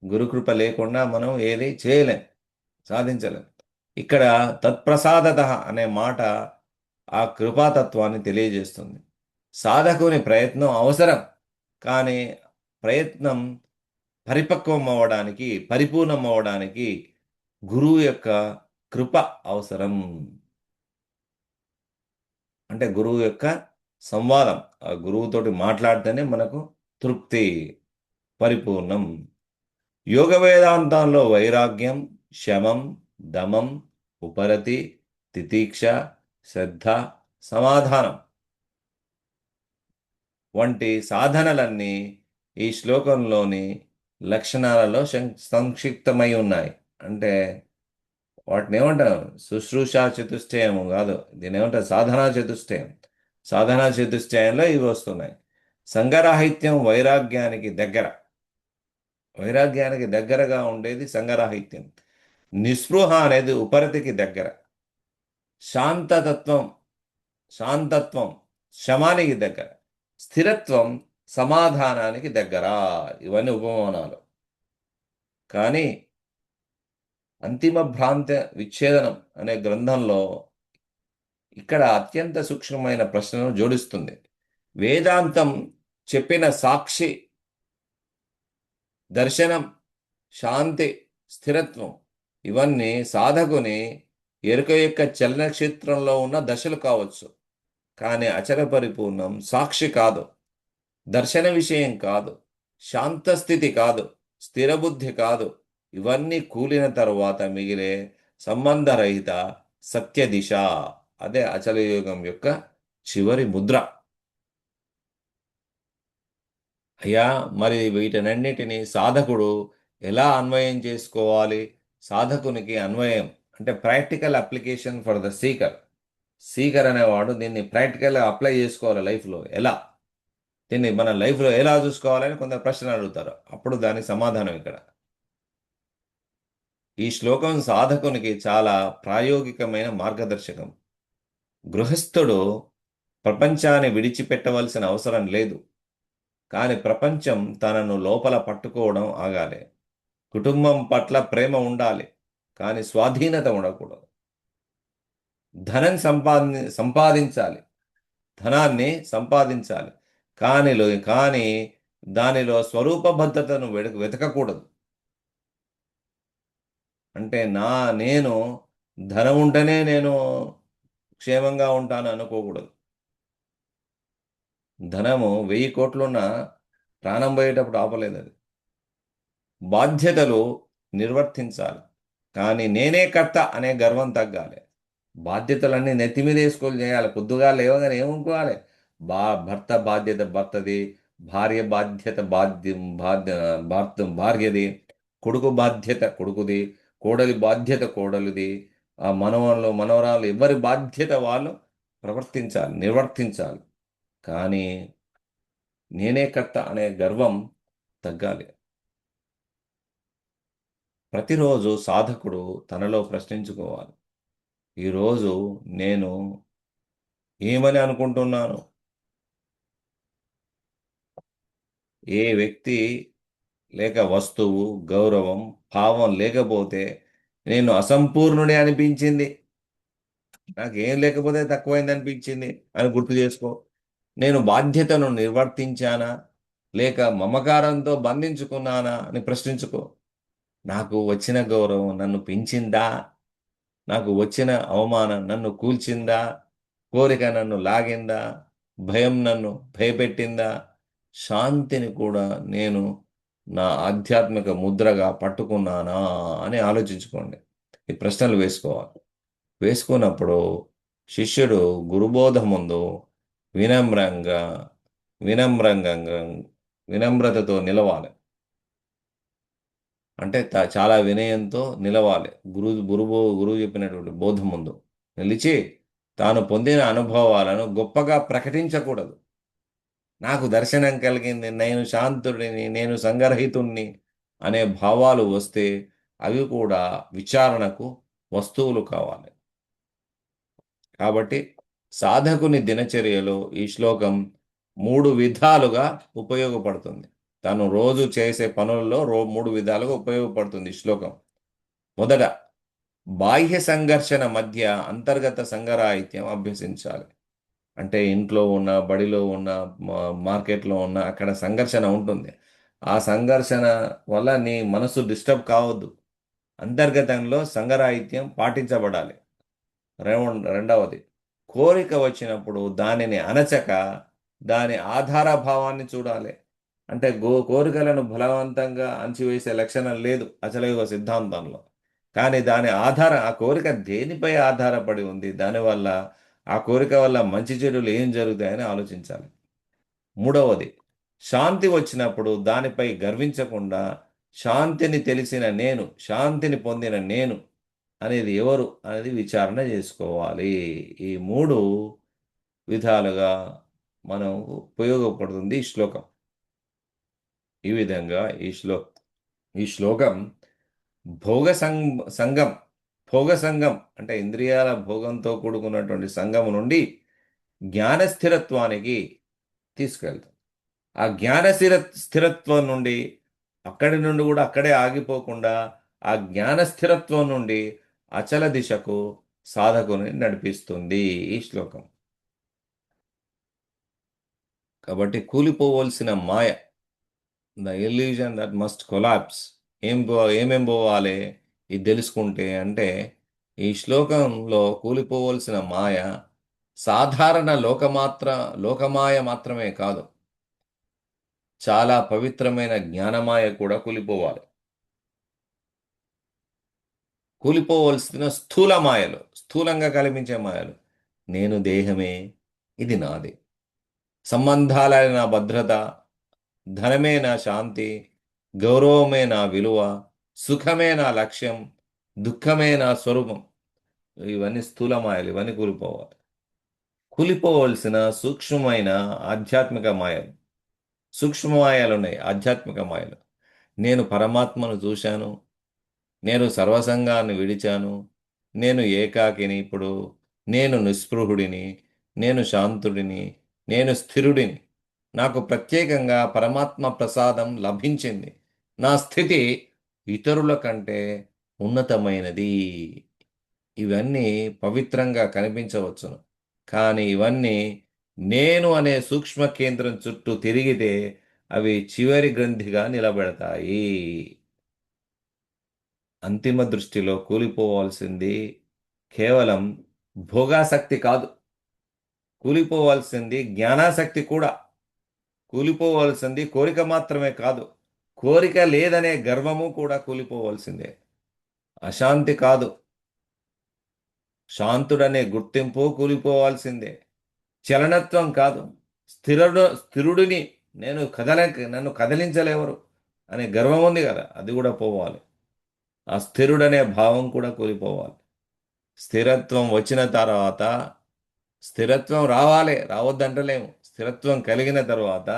గురుకృప లేకుండా మనం ఏది చేయలేం, సాధించలేం. ఇక్కడ తత్ప్రసాదత అనే మాట ఆ కృపాతత్వాన్ని తెలియజేస్తుంది. సాధకుని ప్రయత్నం అవసరం, కానీ ప్రయత్నం పరిపక్వం అవ్వడానికి, పరిపూర్ణం అవ్వడానికి గురువు యొక్క కృప అవసరం. అంటే గురువు యొక్క సంవాదం, ఆ గురువుతోటి మాట్లాడితేనే మనకు తృప్తి, పరిపూర్ణం. యోగ వేదాంతంలో వైరాగ్యం, శమం, దమం, ఉపరతి, తితీక్ష, శ్రద్ధ, సమాధానం వంటి సాధనలన్నీ ఈ శ్లోకంలోని లక్షణాలలో సంక్షిప్తమై ఉన్నాయి. అంటే వాటిని ఏమంటారు? శుశ్రూషా చతుష్టయము కాదు, దీని ఏమంటారు? సాధనా చతుష్టయం. సాధనా చతుష్టయంలో ఇవి వస్తున్నాయి. సంగరాహిత్యం వైరాగ్యానికి దగ్గర, వైరాగ్యానికి దగ్గరగా ఉండేది సంగరాహిత్యం. నిస్పృహ అనేది ఉపరతికి దగ్గర. శాంతత్వం శమానికి దగ్గర. స్థిరత్వం సమాధానానికి దగ్గర. ఇవన్నీ ఉపమానాలు. కానీ అంతిమ భ్రాంతి విచ్ఛేదనం అనే గ్రంథంలో ఇక్కడ అత్యంత సూక్ష్మమైన ప్రశ్నను జోడిస్తుంది. వేదాంతం చెప్పిన సాక్షి, దర్శనం, శాంతి, స్థిరత్వం ఇవన్నీ సాధకుని ఎరుక యొక్క చలనక్షేత్రంలో ఉన్న దశలు కావచ్చు. కానీ అచల పరిపూర్ణం సాక్షి కాదు, దర్శన విషయం కాదు, శాంతస్థితి కాదు, స్థిరబుద్ధి కాదు. ఇవన్నీ కూలిన తరువాత మిగిలే సంబంధరహిత సత్య దిశ. అదే అచలయోగం యొక్క చివరి ముద్ర. అయ్యా, మరి వీటన్నిటిని సాధకుడు ఎలా అన్వయం చేసుకోవాలి? సాధకునికి అన్వయం అంటే practical application for the seeker. Seeker అనేవాడు దీన్ని ప్రాక్టికల్గా అప్లై చేసుకోవాలి లైఫ్లో. ఎలా దీన్ని మన లైఫ్లో ఎలా చూసుకోవాలని కొందరు ప్రశ్నలు అడుగుతారు. అప్పుడు దానికి సమాధానం ఇక్కడ. ఈ శ్లోకం సాధకునికి చాలా ప్రాయోగికమైన మార్గదర్శకం. గృహస్థుడు ప్రపంచాన్ని విడిచిపెట్టవలసిన అవసరం లేదు, కానీ ప్రపంచం తనను లోపల పట్టుకోవడం ఆగాలి. కుటుంబం పట్ల ప్రేమ ఉండాలి, కానీ స్వాధీనత ఉండకూడదు. ధనం సంపాదించాలి, ధనాన్ని సంపాదించాలి, కానీ దానిలో స్వరూపబద్ధతను వెతకకూడదు. అంటే నేను ధనం ఉంటేనే నేను క్షేమంగా ఉంటాను అనుకోకూడదు. ధనము 1000 కోట్లున్నా ప్రాణం పోయేటప్పుడు ఆపలేదు అది. బాధ్యతలు నిర్వర్తించాలి, కానీ నేనే కర్త అనే గర్వం తగ్గాలి. బాధ్యతలన్నీ నెత్తి మీద వేసుకొని చేయాలి. పొద్దుగా లేవగానే ఏమనుకోవాలి? భర్త బాధ్యత భర్తది, భార్య బాధ్యత భార్యది, కొడుకు బాధ్యత కొడుకుది, కోడలి బాధ్యత కోడలిది, ఆ మనవరాలు ఎవరి బాధ్యత వాళ్ళు నిర్వర్తించాలి. కానీ నేనే కర్త అనే గర్వం తగ్గాలి. ప్రతిరోజు సాధకుడు తనలో ప్రశ్నించుకోవాలి, ఈరోజు నేను ఏమని అనుకుంటున్నాను? ఏ వ్యక్తి లేక వస్తువు, గౌరవం, భావం లేకపోతే నేను అసంపూర్ణుడే అనిపించింది, నాకేం లేకపోతే తక్కువైంది అనిపించింది అని గుర్తు చేసుకో. నేను బాధ్యతను నిర్వర్తించానా లేక మమకారంతో బంధించుకున్నానా అని ప్రశ్నించుకో. నాకు వచ్చిన గౌరవం నన్ను పెంచిందా? నాకు వచ్చిన అవమానం నన్ను కూల్చిందా? కోరిక నన్ను లాగిందా? భయం నన్ను భయపెట్టిందా? శాంతిని కూడా నేను నా ఆధ్యాత్మిక ముద్రగా పట్టుకున్నానా అని ఆలోచించుకోండి. ఈ ప్రశ్నలు వేసుకోవాలి. వేసుకున్నప్పుడు శిష్యుడు గురుబోధ ముందు వినమ్రతతో నిలవాలి. అంటే చాలా వినయంతో నిలవాలి. గురువు చెప్పినటువంటి బోధ ముందు నిలిచి తాను పొందిన అనుభవాలను గొప్పగా ప్రకటించకూడదు. నాకు దర్శనం కలిగింది, నేను శాంతుడిని, నేను సంగరహితుణ్ణి అనే భావాలు వస్తే అవి కూడా విచారణకు వస్తువులు కావాలి. కాబట్టి సాధకుని దినచర్యలో ఈ శ్లోకం 3 విధాలుగా ఉపయోగపడుతుంది. తను రోజు చేసే పనుల్లో 3 విధాలుగా ఉపయోగపడుతుంది ఈ శ్లోకం. మొదట, బాహ్య సంఘర్షణ మధ్య అంతర్గత సంగరాహిత్యం అభ్యసించాలి. అంటే ఇంట్లో ఉన్న, బడిలో ఉన్న, మార్కెట్లో ఉన్న అక్కడ సంఘర్షణ ఉంటుంది. ఆ సంఘర్షణ వల్ల నీ మనసు డిస్టర్బ్ కావద్దు. అంతర్గతంలో సంగరాహిత్యం పాటించబడాలి. రెండవది, కోరిక వచ్చినప్పుడు దానిని అణచక దాని ఆధారభావాన్ని చూడాలి. అంటే కోరికలను బలవంతంగా అణచివేసే లక్షణం లేదు అచలయోగ సిద్ధాంతంలో. కానీ ఆ కోరిక దేనిపై ఆధారపడి ఉంది, దానివల్ల ఆ కోరిక వల్ల మంచి చెడులు ఏం జరుగుతాయని ఆలోచించాలి. మూడవది, శాంతి వచ్చినప్పుడు దానిపై గర్వించకుండా శాంతిని తెలిసిన నేను, శాంతిని పొందిన నేను అనేది ఎవరు అనేది విచారణ చేసుకోవాలి. ఈ 3 విధాలుగా మనం ఉపయోగపడుతుంది ఈ శ్లోకం. ఈ విధంగా ఈ శ్లోకం భోగసంగం అంటే ఇంద్రియాల భోగంతో కూడుకున్నటువంటి సంగం నుండి జ్ఞానస్థిరత్వానికి తీసుకెళ్తాం. ఆ స్థిరత్వం నుండి అక్కడి నుండి కూడా అక్కడే ఆగిపోకుండా ఆ జ్ఞానస్థిరత్వం నుండి అచల దిశకు సాధకుని నడిపిస్తుంది ఈ శ్లోకం. కాబట్టి కూలిపోవలసిన మాయ, the illusion that must collapse. ఏమేం పోవాలి ఇది తెలుసుకుంటే అంటే, ఈ శ్లోకంలో కూలిపోవలసిన మాయ సాధారణ లోకమాయ మాత్రమే కాదు, చాలా పవిత్రమైన జ్ఞానమాయ కూడా కూలిపోవాలి. కూలిపోవలసిన స్థూల మాయలు, స్థూలంగా కల్పించే మాయలు. నేను దేహమే, ఇది నాది, సంబంధాలే నా భద్రత, ధనమే నా శాంతి, గౌరవమే నా విలువ, సుఖమే నా లక్ష్యం, దుఃఖమే నా స్వరూపం. ఇవన్నీ స్థూల మాయలు, ఇవన్నీ కూలిపోవాలి. కూలిపోవలసిన సూక్ష్మమైన ఆధ్యాత్మిక మాయలు. సూక్ష్మ మాయలు ఉన్నాయి, ఆధ్యాత్మిక మాయలు. నేను పరమాత్మను చూశాను, నేను సర్వసంగాన్ని విడిచాను, నేను ఏకాకిని, ఇప్పుడు నేను నిస్పృహుడిని, నేను శాంతుడిని, నేను స్థిరుడిని, నాకు ప్రత్యేకంగా పరమాత్మ ప్రసాదం లభించింది, నా స్థితి ఇతరుల కంటే ఉన్నతమైనది. ఇవన్నీ పవిత్రంగా కనిపించవచ్చును, కానీ ఇవన్నీ నేను అనే సూక్ష్మ కేంద్రం చుట్టూ తిరిగితే అవి చివరి గ్రంథిగా నిలబెడతాయి. అంతిమ దృష్టిలో కూలిపోవాల్సింది కేవలం భోగాసక్తి కాదు, కూలిపోవాల్సింది జ్ఞానాసక్తి కూడా. కూలిపోవాల్సింది కోరిక మాత్రమే కాదు, కోరిక లేదనే గర్వము కూడా కూలిపోవాల్సిందే. అశాంతి కాదు, శాంతుడనే గుర్తింపు కూలిపోవాల్సిందే. చలనత్వం కాదు, స్థిరుడిని, నన్ను కదిలించలేవరు అనే గర్వం ఉంది కదా, అది కూడా పోవాలి. ఆ స్థిరుడనే భావం కూడా కూలిపోవాలి. స్థిరత్వం వచ్చిన తర్వాత, స్థిరత్వం రావాలి, రావద్దంటలేము, స్థిరత్వం కలిగిన తర్వాత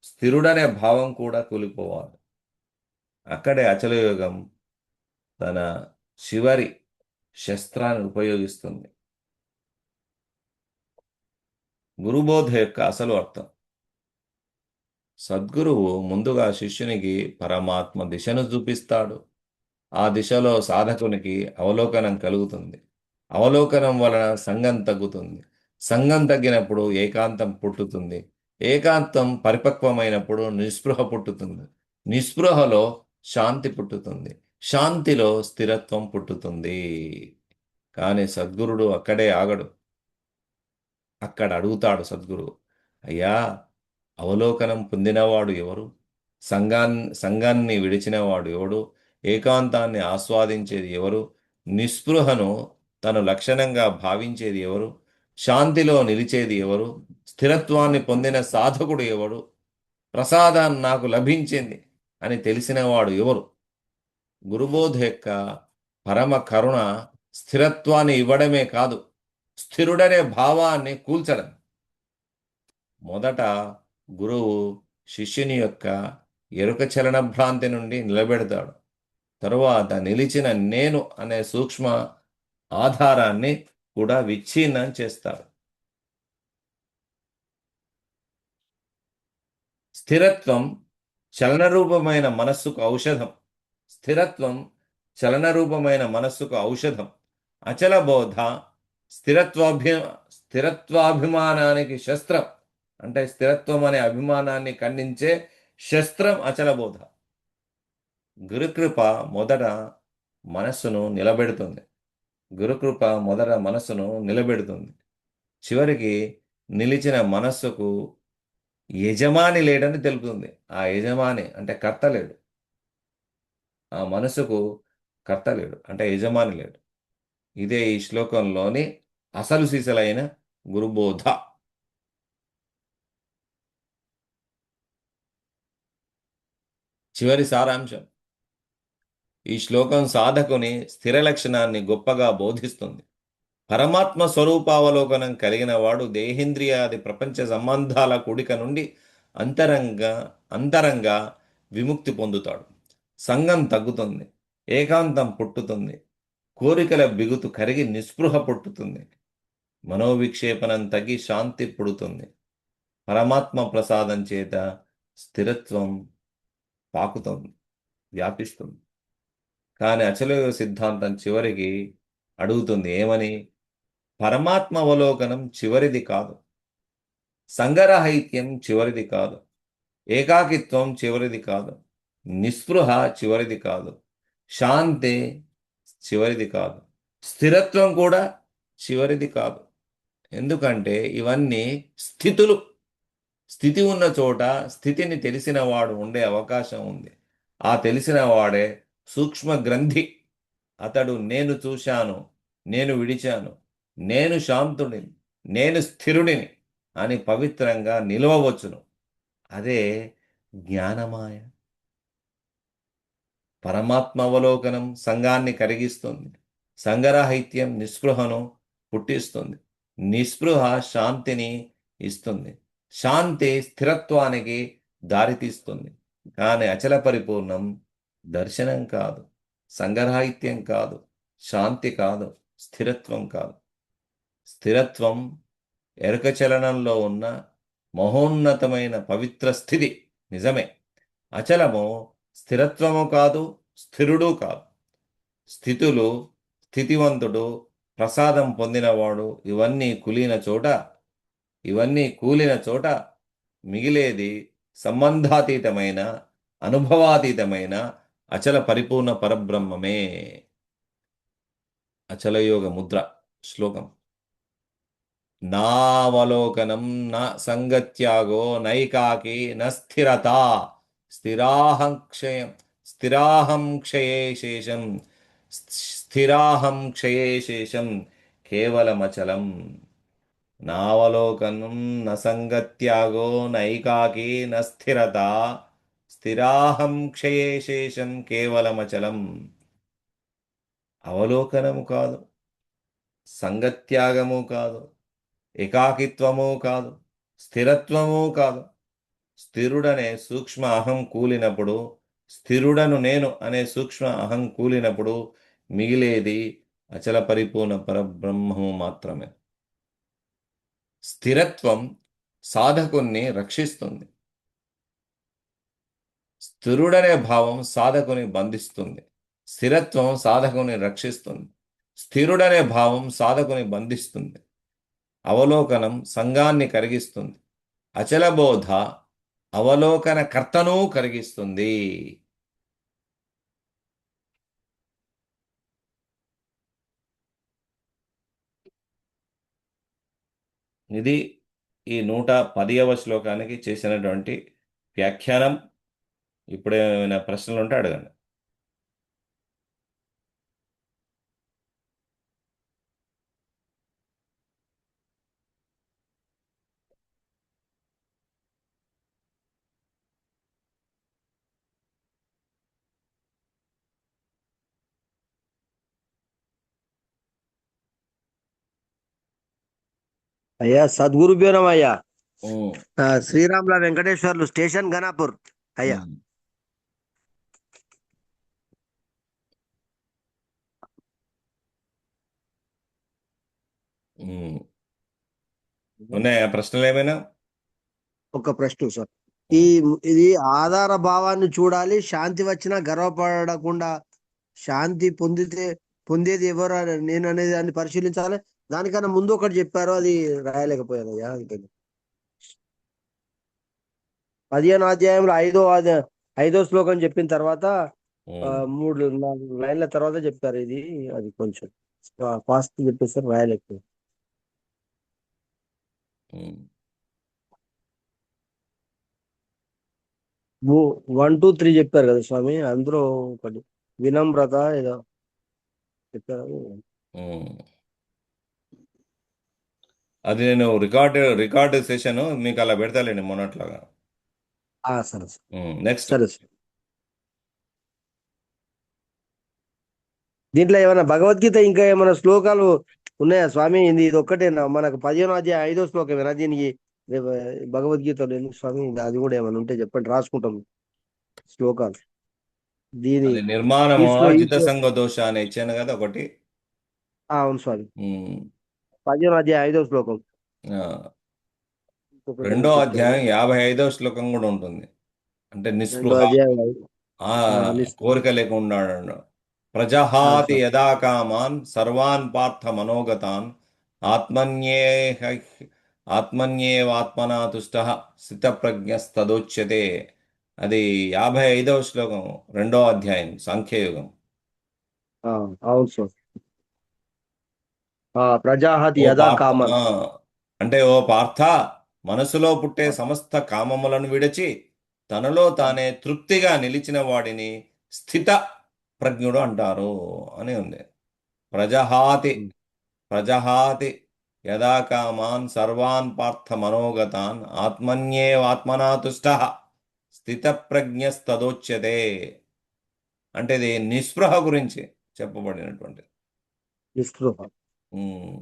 స్థిరుడనే భావం కూడా కూలిపోవాలి. అక్కడే అచలయోగం తన చివరి శస్త్రాన్ని ఉపయోగిస్తుంది. గురుబోధ యొక్క అసలు అర్థం. సద్గురువు ముందుగా శిష్యునికి పరమాత్మ దిశను చూపిస్తాడు. ఆ దిశలో సాధకునికి అవలోకనం కలుగుతుంది. అవలోకనం వలన సంఘం తగ్గుతుంది. సంఘం తగ్గినప్పుడు ఏకాంతం పుట్టుతుంది. ఏకాంతం పరిపక్వమైనప్పుడు నిస్పృహ పుట్టుతుంది. నిస్పృహలో శాంతి పుట్టుతుంది. శాంతిలో స్థిరత్వం పుట్టుతుంది. కానీ సద్గురుడు అక్కడే ఆగడు. అక్కడ అడుగుతాడు సద్గురువు, అయ్యా, అవలోకనం పొందినవాడు ఎవరు? సంఘాన్ని విడిచినవాడు ఎవడు? ఏకాంతాన్ని ఆస్వాదించేది ఎవరు? నిస్పృహను తను లక్షణంగా భావించేది ఎవరు? శాంతిలో నిలిచేది ఎవరు? స్థిరత్వాన్ని పొందిన సాధకుడు ఎవడు? ప్రసాదాన్ని నాకు లభించింది అని తెలిసినవాడు ఎవరు? గురుబోధ యొక్క పరమ కరుణ స్థిరత్వాన్ని ఇవ్వడమే కాదు, స్థిరుడనే భావాన్ని కూల్చడం. మొదట గురువు శిష్యుని యొక్క ఎరుక చలన భ్రాంతి నుండి నిలబెడతాడు. తరువాత నిలిచిన నేను అనే సూక్ష్మ ఆధారాన్ని కూడా విచ్ఛిన్నం చేస్తాడు. స్థిరత్వం చలనరూపమైన మనస్సుకు ఔషధం. స్థిరత్వం చలనరూపమైన మనస్సుకు ఔషధం. అచల బోధ స్థిరత్వాభిమానానికి శస్త్రం. అంటే స్థిరత్వం అనే అభిమానాన్ని ఖండించే శస్త్రం అచల బోధ. గురుకృప మొదట మనస్సును నిలబెడుతుంది. చివరికి నిలిచిన మనస్సుకు యజమాని లేడని తెలుపుతుంది. ఆ యజమాని అంటే కర్త లేడు. ఆ మనసుకు కర్త లేడు అంటే యజమాని లేడు. ఇదే ఈ శ్లోకంలోని అసలు సిసలైన గురుబోధ. చివరి సారాంశం. ఈ శ్లోకం సాధకుని స్థిర లక్షణాన్ని గొప్పగా బోధిస్తుంది. పరమాత్మ స్వరూపావలోకనం కలిగిన వాడు దేహేంద్రియాది ప్రపంచ సంబంధాల కూడిక నుండి అంతరంగా విముక్తి పొందుతాడు. సంఘం తగ్గుతుంది, ఏకాంతం పుట్టుతుంది, కోరికల బిగుతు కరిగి నిస్పృహ పుట్టుతుంది, మనోవిక్షేపణం తగ్గి శాంతి పుడుతుంది. పరమాత్మ ప్రసాదం చేత స్థిరత్వం పాకుతుంది, వ్యాపిస్తుంది. కానీ అచలయోగ సిద్ధాంతం చివరికి అడుగుతుంది ఏమని? పరమాత్మ అవలోకనం చివరిది కాదు, సంగరహిత్యం చివరిది కాదు, ఏకాకిత్వం చివరిది కాదు, నిస్పృహ చివరిది కాదు, శాంతి చివరిది కాదు, స్థిరత్వం కూడా చివరిది కాదు. ఎందుకంటే ఇవన్నీ స్థితులు. స్థితి ఉన్న చోట స్థితిని తెలిసిన వాడు ఉండే అవకాశం ఉంది. ఆ తెలిసిన వాడే సూక్ష్మ గ్రంథి. అతడు నేను చూశాను, నేను విడిచాను, నేను శాంతుడిని, నేను స్థిరుడిని అని పవిత్రంగా నిలవవచ్చును. అదే జ్ఞానమాయ. పరమాత్మ అవలోకనం సంఘాన్ని కరిగిస్తుంది. సంగరాహిత్యం నిస్పృహను పుట్టిస్తుంది. నిస్పృహ శాంతిని ఇస్తుంది. శాంతి స్థిరత్వానికి దారితీస్తుంది. కానీ అచల పరిపూర్ణం దర్శనం కాదు, సంగరాహిత్యం కాదు, శాంతి కాదు, స్థిరత్వం కాదు. స్థిరత్వం ఎరుక చలనంలో ఉన్న మహోన్నతమైన పవిత్ర స్థితి నిజమే. అచలము స్థిరత్వము కాదు, స్థిరుడు కాదు. స్థితులు, స్థితివంతుడు, ప్రసాదం పొందినవాడు ఇవన్నీ కూలిన చోట మిగిలేది సంబంధాతీతమైన, అనుభవాతీతమైన అచల పరిపూర్ణ పరబ్రహ్మమే. అచలయోగ ముద్ర శ్లోకం. నావలోకనం న సంగత్యాగో నైకాకి న స్థిరత స్థిరాహం క్షయే శేషం కేవలమచలం. నావలోకనం న సంగత్యాగో నైకాకి న స్థిరత స్థిరాహం క్షయే శేషం కేవలమచలం. అవలోకనము కాదు, సంగత్యాగము కాదు, ఏకాకిత్వము కాదు, స్థిరత్వము కాదు. స్థిరుడనే సూక్ష్మ అహం కూలినప్పుడు, స్థిరుడను నేను అనే సూక్ష్మ అహం కూలినప్పుడు మిగిలేది అచల పరిపూర్ణ పరబ్రహ్మము మాత్రమే. స్థిరత్వం సాధకుణ్ణి రక్షిస్తుంది. స్థిరుడనే భావం సాధకుని బంధిస్తుంది. స్థిరత్వం సాధకుని రక్షిస్తుంది. స్థిరుడనే భావం సాధకుని బంధిస్తుంది. అవలోకనం సంఘాన్ని కరిగిస్తుంది. అచలబోధ అవలోకన కర్తను కరిగిస్తుంది. ఇది ఈ 110వ శ్లోకానికి చేసినటువంటి వ్యాఖ్యానం. ఇప్పుడు ఏమైనా ప్రశ్నలు ఉంటే అడగండి. అయ్యా సద్గురుభ్యోనం అయ్యా. ఉమ్, శ్రీరాముల వెంకటేశ్వర్లు, స్టేషన్ ఘనాపూర్ అయ్యా. ఉమ్. ఉమ్. ఉన్నాయా ప్రశ్నలు ఏమైనా? ఒక ప్రశ్న సార్. ఇది ఆధార భావాన్ని చూడాలి. శాంతి వచ్చినా గర్వపడకుండా శాంతి పొందేది ఎవరు నేను అనేది దాన్ని పరిశీలించాలి. దానికన్నా ముందు ఒకటి చెప్పారు, అది రాయలేకపోయాను అయ్యా. 15వ అధ్యాయంలో 5వ శ్లోకం చెప్పిన తర్వాత 3-4 లైన్ల తర్వాత చెప్పారు. ఇది అది కొంచెం ఫాస్ట్ చెప్పేసారు, రాయలేకపోయారు. 1, 2, 3 చెప్పారు కదా స్వామి. అందులో ఒకటి వినమ్రత ఏదో చెప్పారు. అది నేను రికార్డు సెషన్ మీకు అలా పెడతాలేండి మొన్నట్లాగా. సరే నెక్స్ట్. సరే సార్. దీంట్లో ఏమైనా భగవద్గీత ఇంకా ఏమైనా శ్లోకాలు ఉన్నాయా స్వామి? ఇది ఒక్కటేనా మనకు 15వ అధ్యాయం 5వ శ్లోకమేనా దీనికి భగవద్గీతలో ఎందుకు స్వామి? అది కూడా ఏమైనా ఉంటే చెప్పండి, రాసుకుంటాం శ్లోకాలు. దీని నిర్మాణము జిత సంఘ దోష అని ఇచ్చాను కదా ఒకటి. అవును స్వామి. 15వ అధ్యాయం 5వ శ్లోకం. 2వ అధ్యాయం 55వ శ్లోకం కూడా ఉంటుంది. అంటే నిస్పృహ, కోరిక లేకుండా ప్రజహాతి యదా కామాన్ సర్వాన్ పార్థ మనోగతాన్ ఆత్మన్యేవాత్మనా తుష్టః స్థితప్రజ్ఞస్తదోచ్యతే. అది 55వ శ్లోకం, 2వ అధ్యాయం సాంఖ్యయోగం. అవును సార్. ప్రజాహతి ఓ యథా పార్థ కామన్. అంటే ఓ పార్థ, మనసులో పుట్టే సమస్త కామములను విడిచి తనలో తానే తృప్తిగా నిలిచిన వాడిని స్థిత ప్రజ్ఞుడు అంటారు అని ఉంది. ప్రజహాతి ప్రజహాతి యదా కామాన్ సర్వాన్ పార్థ మనోగతాన్ ఆత్మన్యేవాత్మనా తుష్టః స్థితప్రజ్ఞస్తదోచ్యతే. అంటే ఇది నిస్పృహ గురించి చెప్పబడినటువంటి. నిస్పృహ. ఉమ్.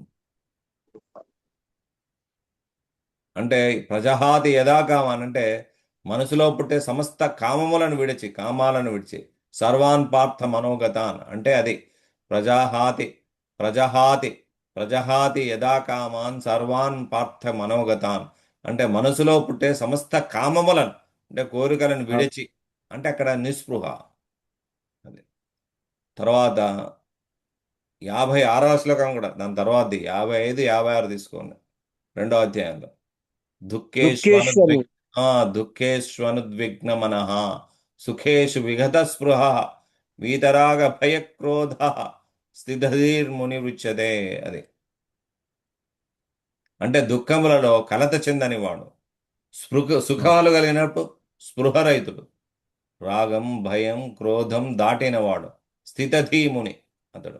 అంటే ప్రజహాతి యదా కామాన్ అంటే మనసులో పుట్టే సమస్త కామములను విడిచి, కామాలను విడిచి, సర్వాన్ పార్థ మనోగతాన్ అంటే అది ప్రజాహాతి ప్రజహాతి ప్రజహాతి యదా కామాన్ సర్వాన్ పార్థ మనోగతాన్ అంటే మనసులో పుట్టే సమస్త కామములను అంటే కోరికలను విడిచి, అంటే అక్కడ నిస్పృహ. అది తర్వాత 56వ శ్లోకం కూడా దాని తర్వాత 55, 56 తీసుకోండి, 2వ అధ్యాయంలో. దుఃఖేశ్వరు. దుఃఖేష్వనుద్విగ్ దుఃఖేష్వనుద్విగ్న మనః సుఖేషు విగత స్పృహ వీతరాగ భయక్రోధ స్థితధీర్మునివృచ్యతే. అది అంటే దుఃఖములలో కలత చెందని వాడు, సుఖాలు కలిగినప్పుడు స్పృహరహితుడు, రాగం భయం క్రోధం దాటినవాడు స్థితధీముని అతడు.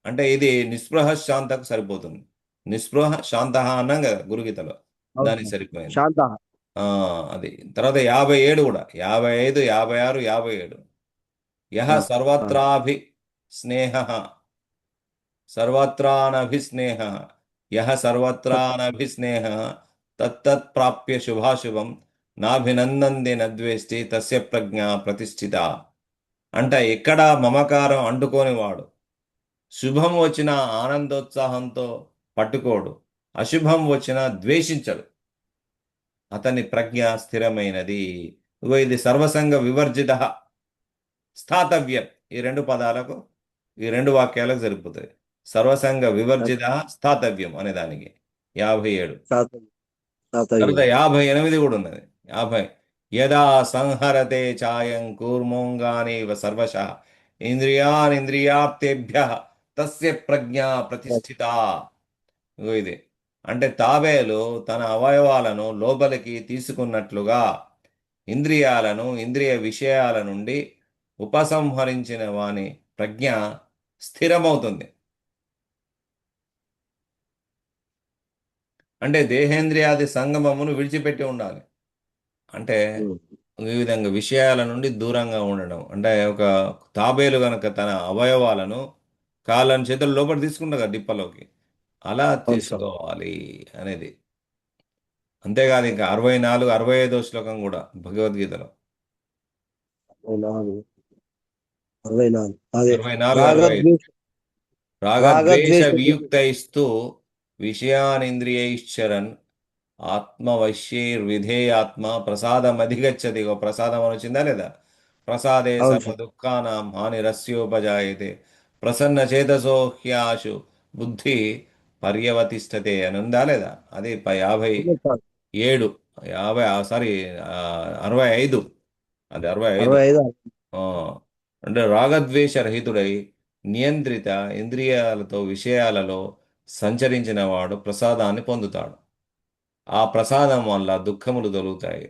అంటే ఇది నిస్పృహ శాంతకు సరిపోతుంది. నిస్పృహ శాంత అన్నాం కదా గురుగీతలో, దానికి సరిపోయింది. శాంత. అది తర్వాత 57 కూడా, 55, 56, 57. యహ సర్వత్రాభి స్నేహ సర్వత్రానభిస్నేహ యహ సర్వత్రానభిస్నేహ తత్తత్ ప్రాప్య శుభాశుభం నాభినందంది నద్వేష్టి తస్య ప్రజ్ఞ ప్రతిష్ఠిత. అంటే ఎక్కడ మమకారం అంటుకోనివాడు, శుభం వచ్చిన ఆనందోత్సాహంతో పట్టుకోడు, అశుభం వచ్చిన ద్వేషించడు, అతని ప్రజ్ఞ స్థిరమైనది. ఇది సర్వసంగ వివర్జిత స్థాతవ్యం. ఈ 2 పదాలకు, ఈ 2 వాక్యాలకు సరిపోతాయి. సర్వసంగ వివర్జిత స్థాతవ్యం అనే దానికి 57. తర్వాత 58 కూడా ఉన్నది. 50 యదా సంహరతే ఛాయం కూర్మోంగానివ సర్వశః ఇంద్రియానింద్రియార్థేభ్యః తస్య ప్రజ్ఞా ప్రతిష్ఠిత. ఇగో ఇది అంటే తాబేలు తన అవయవాలను లోపలికి తీసుకున్నట్లుగా ఇంద్రియాలను ఇంద్రియ విషయాల నుండి ఉపసంహరించిన వాని ప్రజ్ఞ స్థిరమవుతుంది. అంటే దేహేంద్రియాది సంగమమును విడిచిపెట్టి ఉండాలి. అంటే ఈ విధంగా విషయాల నుండి దూరంగా ఉండడం. అంటే ఒక తాబేలు గనక తన అవయవాలను కాళ్ళని చేతుల లోపల తీసుకుంటా కదా డిప్పలోకి, అలా చేసుకోవాలి అనేది. అంతేకాదు ఇంకా 64, 65వ శ్లోకం కూడా భగవద్గీతలో. 64, 65. రాగద్వేష వియుక్తైస్తు విషయానింద్రియైశ్చరన్ ఆత్మవశ్యైర్విధేయాత్మ ప్రసాదమధిగచ్చతి. ప్రసాదం అని వచ్చిందా లేదా? ప్రసాదే సర్వ దుఃఖానాం హానిరస్యోపజాయతే ప్రసన్న చేతసో హ్యాశు బుద్ధి పర్యవతిష్టతే అని ఉందా లేదా? అది 57, 65. అది 65. అంటే రాగద్వేష రహితుడై నియంత్రిత ఇంద్రియాలతో విషయాలలో సంచరించిన వాడు ప్రసాదాన్ని పొందుతాడు. ఆ ప్రసాదం వల్ల దుఃఖములు తొలుగుతాయి.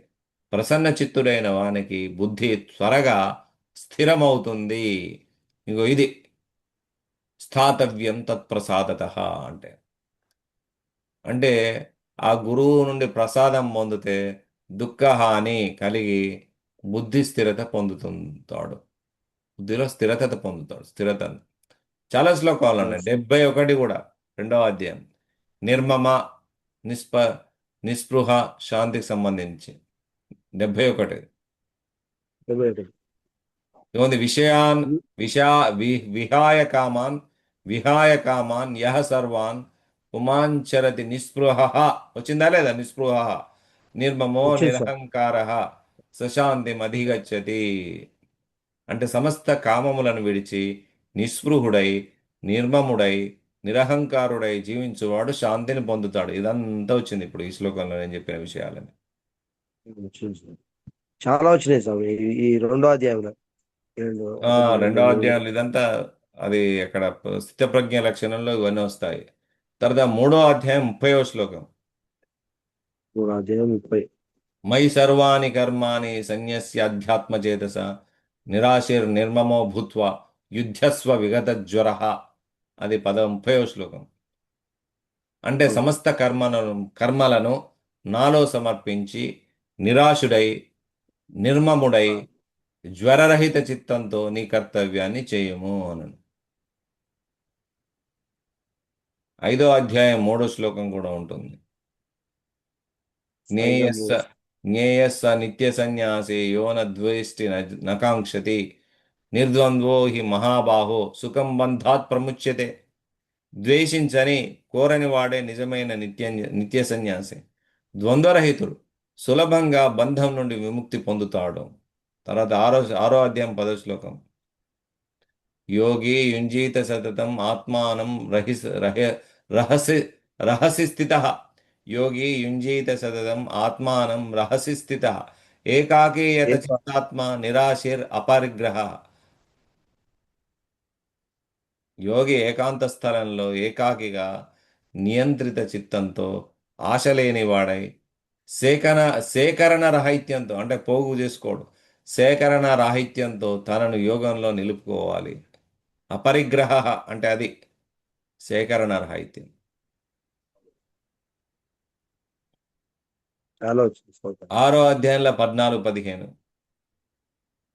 ప్రసన్న చిత్తుడైన వానికి బుద్ధి త్వరగా స్థిరమవుతుంది. ఇంకో ఇది స్థాతవ్యం తత్ప్రసాదత అంటే. అంటే ఆ గురువు నుండి ప్రసాదం పొందితే దుఃఖహాని కలిగి బుద్ధి స్థిరత పొందుతుంటాడు. బుద్ధిలో స్థిరత పొందుతాడు. స్థిరత చాలా శ్లోకాలు ఉన్నాయి. 71 కూడా 2వ అధ్యాయం. నిర్మమ నిస్పృహ శాంతికి సంబంధించి 71. ఏముంది? విహాయ కామాన్ యహ సర్వాన్ పుమాంచరతి నిస్పృహ. వచ్చిందా లేదా? నిస్పృహ నిర్మమో నిరహంకార సశాంతిం అధిగచ్చతి. అంటే సమస్త కామములను విడిచి నిస్పృహుడై నిర్మముడై నిరహంకారుడై జీవించువాడు శాంతిని పొందుతాడు. ఇదంతా వచ్చింది ఇప్పుడు ఈ శ్లోకంలో నేను చెప్పిన విషయాలని. చాలా వచ్చినాయి స్వామి ఈ రెండో అధ్యాయంలో. రెండో అధ్యాయంలో ఇదంతా అది అక్కడ స్థితప్రజ్ఞ లక్షణంలో ఇవన్నీ వస్తాయి. తర్వాత మూడో అధ్యాయం 30వ శ్లోకం. మూడో అధ్యాయం 30. మయి సర్వాణి కర్మాణి సన్యస్య అధ్యాత్మచేతస నిరాశిర్ నిర్మమో భూత్వా యుద్ధస్వ విగత జ్వర. అది 30వ శ్లోకం. అంటే సమస్త కర్మలను నాలో సమర్పించి నిరాశుడై నిర్మముడై జ్వరరహిత చిత్తంతో నీ కర్తవ్యాన్ని చేయము అని. 5వ అధ్యాయం 3వ శ్లోకం కూడా ఉంటుంది. జ్ఞేయస్స నిత్య సన్యాసే యోన ద్వేష్టి నకాంక్షతి నిర్ద్వంద్వో హి మహాబాహో సుఖం బంధాత్ ప్రముచ్యతే. ద్వేషించని కోరని వాడే నిజమైన నిత్య సన్యాసి, ద్వంద్వరహితుడు, సులభంగా బంధం నుండి విముక్తి పొందుతాడు. తర్వాత 6వ అధ్యాయం 10వ శ్లోకం. యోగి యుంజీత సతతం ఆత్మానం రహసి స్థిత. యోగి యుంజీత సతతం ఆత్మానం రహసి స్థిత ఏకాకీ యత చిత్తాత్మ నిరాశిర్ అపరిగ్రహ. యోగి ఏకాంత స్థలంలో ఏకాకిగా నియంత్రిత చిత్తంతో ఆశ లేనివాడై సేకరణ రాహిత్యంతో, అంటే పోగు చేసుకోడు, సేకరణ రాహిత్యంతో తనను యోగంలో నిలుపుకోవాలి. అపరిగ్రహ అంటే అది సేకరణ రాహిత్యం. చాలా వచ్చింది స్వామి. 6వ అధ్యాయంలో 14, 15,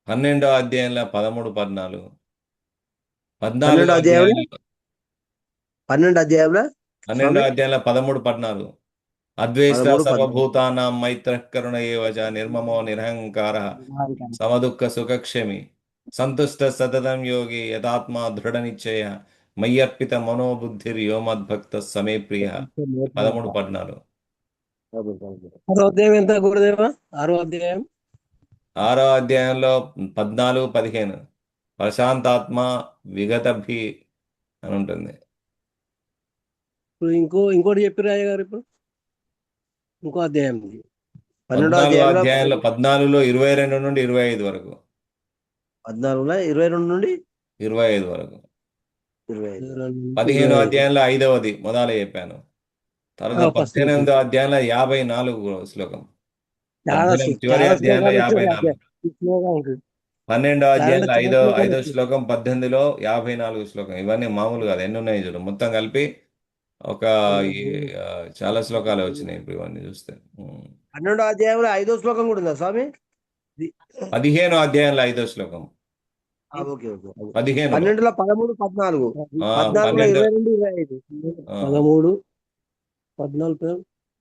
12వ అధ్యాయంలో 13, 14, 14వ అధ్యాయంలో 12వ అధ్యాయంలో 13, 14 అద్వేష్ట సర్వభూతానాం మైత్రః కరుణ ఏవ చ నిర్మమో నిరహంకార సమదుఃఖ సుఖక్షమి సంతుష్ట సతతం యోగి యథాత్మా దృఢ నిశ్చయ మయ్యర్పిత మనోబుద్ధిర్ యోమద్భక్త సమే ప్రియ. 13, 14. 6వ అధ్యాయం ఎంత గురుదేవా? 6వ అధ్యాయం 6వ అధ్యాయంలో 14, 15 ప్రశాంతాత్మ విగతభి అని ఉంటుంది. ఇప్పుడు ఇంకోటి చెప్పారు అయ్య గారు. ఇప్పుడు ఇంకో అధ్యాయం 14వ అధ్యాయంలో 14లో 22 నుండి 25 వరకు. 14లో 22 నుండి 25 వరకు. 25. 15వ అధ్యాయంలో 5వది మొదలు చెప్పాను. తర్వాత 18వ అధ్యాయంలో 54 శ్లోకం. చివరి అధ్యాయంలో 54. 12వ అధ్యాయంలో 5వ శ్లోకం, 18లో 54 శ్లోకం. ఇవన్నీ మామూలు కాదు, ఎన్ని ఉన్నాయి చూడు. మొత్తం కలిపి ఒక చాలా శ్లోకాలు వచ్చినాయి ఇప్పుడు ఇవన్నీ చూస్తే. 12వ అధ్యాయంలో 5వ శ్లోకం కూడా ఉందా స్వామి? 15వ అధ్యాయంలో 5వ శ్లోకం. 15, 12లో 13, 14, 14లో 22, 25, 13,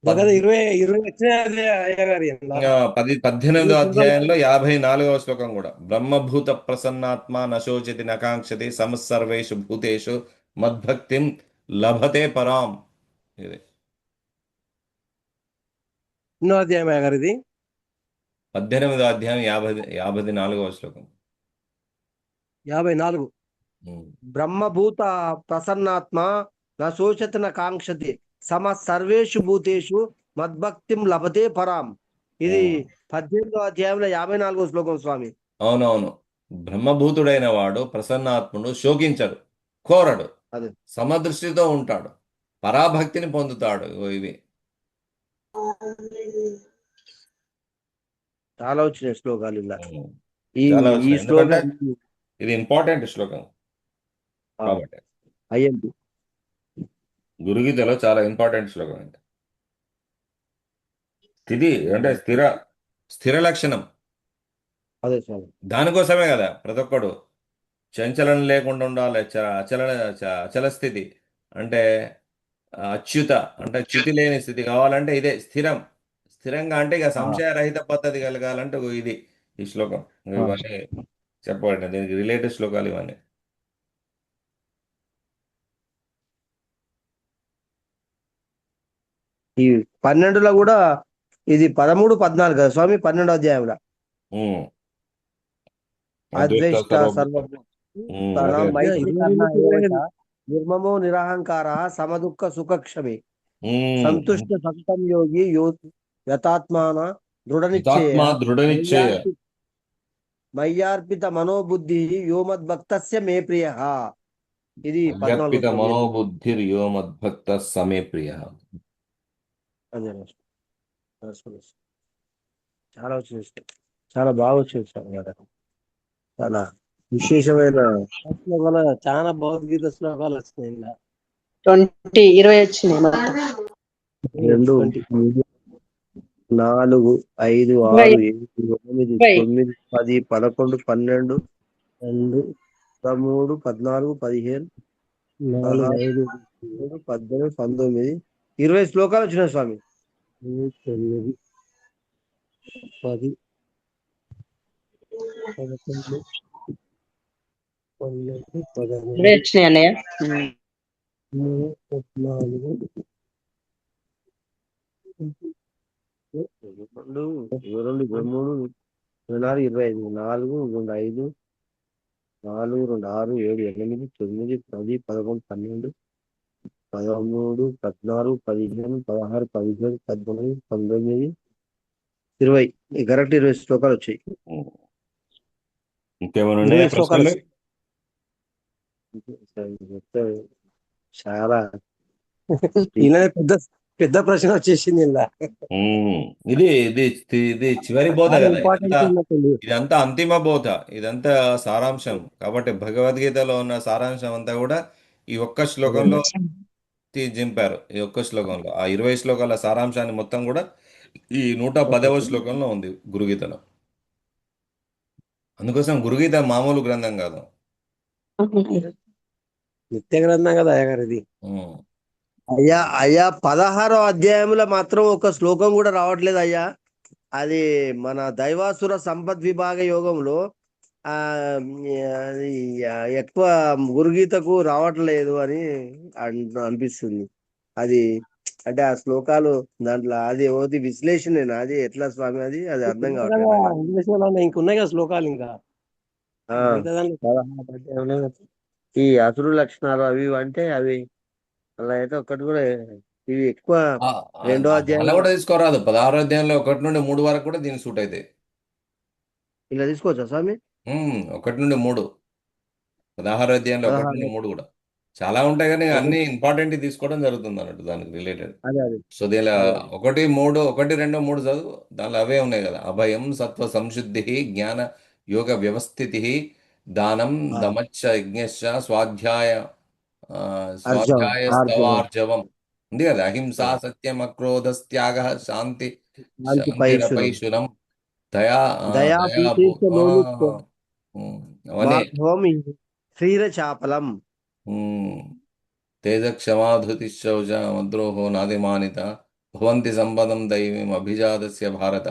14, 20 వచ్చినాయి అయ్య గారి. 18వ అధ్యాయంలో 54వ శ్లోకం కూడా. బ్రహ్మభూత ప్రసన్నాత్మ నశోచతి నకాంక్షతి సమస్సర్వేషు భూతేషు మద్భక్తిం లభతే పరాం. ఇది 8వ అధ్యాయం అయ్య గారు. ఇది 18వ అధ్యాయం 54వ శ్లోకం. 54. బ్రహ్మభూత ప్రసన్నాత్మ నశోచతి నకాంక్షతి సమ సర్వేషు భూతేషు మద్భక్తిం లభతే పరాం. ఇది 18వ అధ్యాయంలో 54వ శ్లోకం స్వామి. అవునవును. బ్రహ్మభూతుడైన వాడు ప్రసన్నాత్ముడు, శోకించడు, కోరడు, సమదృష్టితో ఉంటాడు, పరాభక్తిని పొందుతాడు. ఇవి చాలా వచ్చినాయి శ్లోకాలు ఇలా. ఈ శ్లోకం ఇది ఇంపార్టెంట్ శ్లోకం కాబట్టి అయ్యండి. గురుగీతలో చాలా ఇంపార్టెంట్ శ్లోకం అండి. స్థితి అంటే స్థిర లక్షణం. అదే స్వామి. దానికోసమే కదా ప్రతి ఒక్కడు చంచలనం లేకుండా ఉండాలి. అచల స్థితి అంటే అచ్యుత అంటే చ్యుతి లేని స్థితి కావాలంటే ఇదే స్థిరంగా అంటే ఇక సంశయరహిత పద్ధతి కలగాలంటే ఇది ఈ శ్లోకం. ఇవన్నీ చెప్పండి, దీనికి రిలేటెడ్ శ్లోకాలు ఇవన్నీ. ఈ 12లో కూడా ఇది 13, 14 కదా స్వామి. 12వ అధ్యాయంలో అద్వేష్ట సర్వ నిర్మమో నిరహంకార సమదుఃఖ సుఖక్షమి ఉమ్. సంతుష్ట సతతం యోగి యతాత్మాన దృఢ నిశ్చయ యుతాత్మా దృఢ నిశ్చయ. మయ్యార్పిత మనోబుద్ధి యోమద్భక్తస్య మే ప్రియ. ఇది 14వ అర్పిత శ్లోకం. మనోబుద్ధిర్యో మద్భక్త సమే ప్రియ. అదే చాలా వచ్చింది, చాలా బాగా వచ్చింది సార్ గారు. చాలా విశేషమైన శ్లోకాలు, చాలా భగవద్గీత శ్లోకాలు వచ్చినాయి ఇలా. 20 వచ్చినాయి మొత్తం. 2, 3, 4, 5, 6, 7, 8, 9, 10, 11, 12, 2, 13, 14, 15, 16, 17, 18, 20 శ్లోకాలు వచ్చినాయి స్వామి. 9, 10, 11, 12, 20 వచ్చినాయి అన్నయ్య. 14, 22, 23, 24, 25, 4, 2, 5, 4, 2, 6, 7, 8, 9, 10, 11, 12, 13, 14, 15, 16, 17, 18, 19, 20. కరెక్ట్ 20 శ్లోకాలు వచ్చాయి. ఇంకేమైనా ఉన్నాయా 20 శ్లోకాలు ప్రశ్నలు? వచ్చాయి. చాలా ఇలా పెద్ద పెద్ద ప్రశ్న వచ్చేసింది ఇలా. ఉమ్. ఇది ఇది ఇది చివరి బోధ చాలా కదా. ఇంపార్టెంట్ ఇదంతా ఉన్నట్టుంది. ఇదంతా అంతిమ బోధ, ఇదంతా సారాంశం. కాబట్టి భగవద్గీతలో ఉన్న సారాంశం అంతా కూడా ఈ ఒక్క శ్లోకంలో జింపారు. ఈ ఒక్క శ్లోకంలో ఆ 20 శ్లోకాల సారాంశాన్ని మొత్తం కూడా ఈ 110వ శ్లోకంలో ఉంది గురుగీతలో. అందుకోసం గురుగీత మామూలు గ్రంథం కాదు. నిత్య గ్రంథం కదా అయ్య గారు ఇది. ఉమ్. అయ్యా 16వ అధ్యాయంలో మాత్రం ఒక శ్లోకం కూడా రావట్లేదు అయ్యా. అది మన దైవాసుర సంపద్ విభాగ యోగంలో ఆ అది ఎక్కువ గురుగీతకు రావట్లేదు అని అనిపిస్తుంది. అది అంటే ఆ శ్లోకాలు దాంట్లో అది ఓది విశ్లేషణేనా, అది ఎట్లా స్వామి, అది అర్థం కావట్లేదు. ఇంకున్నాయి కదా శ్లోకాలు ఇంకా. ఆ, మిగతా దాంట్లో 16వ అధ్యాయంలో ఈ అసురు లక్షణాలు అవి ఇవి అంటే అవి అలా అయితే ఒక్కటి కూడా ఇవి ఎక్కువ ఆ, రెండో అలా అధ్యాయంలో కూడా తీసుకోరాదు. 16వ అధ్యాయంలో 1 నుండి 3 వరకు కూడా దీనికి సూట్ అవుతాయి. ఇలా తీసుకోవచ్చా స్వామి? 1 నుండి 3, 16వ అధ్యాయంలో 1 నుండి 16 3 కూడా చాలా ఉంటాయి, కానీ ఓకే. అన్ని ఇంపార్టెంట్ తీసుకోవడం జరుగుతుంది అన్నట్టు దానికి రిలేటెడ్. అదే అదే సో దీనిలో అదే 1, 3, 1, 2, 3 చదువు, దానిలో అవే ఉన్నాయి కదా. అభయం సత్వ సంశుద్ధి జ్ఞాన యోగ వ్యవస్థితి దానం ఆ, దమచ్చ యజ్ఞశ్చ స్వాధ్యాయ ఆర్జవం ఆర్జవం స్తవార్జవం ఉంది కదా. అహింస ఆ, సత్యం అక్రోధస్త్యాగ శాంతి శాంతి పైశునం శాంతిరపైశునం దయా దయా దయాభూ భూతేశ లోలుప్త అవన్నీ. మాధవం శ్రీర చాపలం. తేజ క్షమాధృతి శౌచ మద్రోహో నాదిమానిత భవంతి సంపదం దైవీం అభిజాతస్య భారత.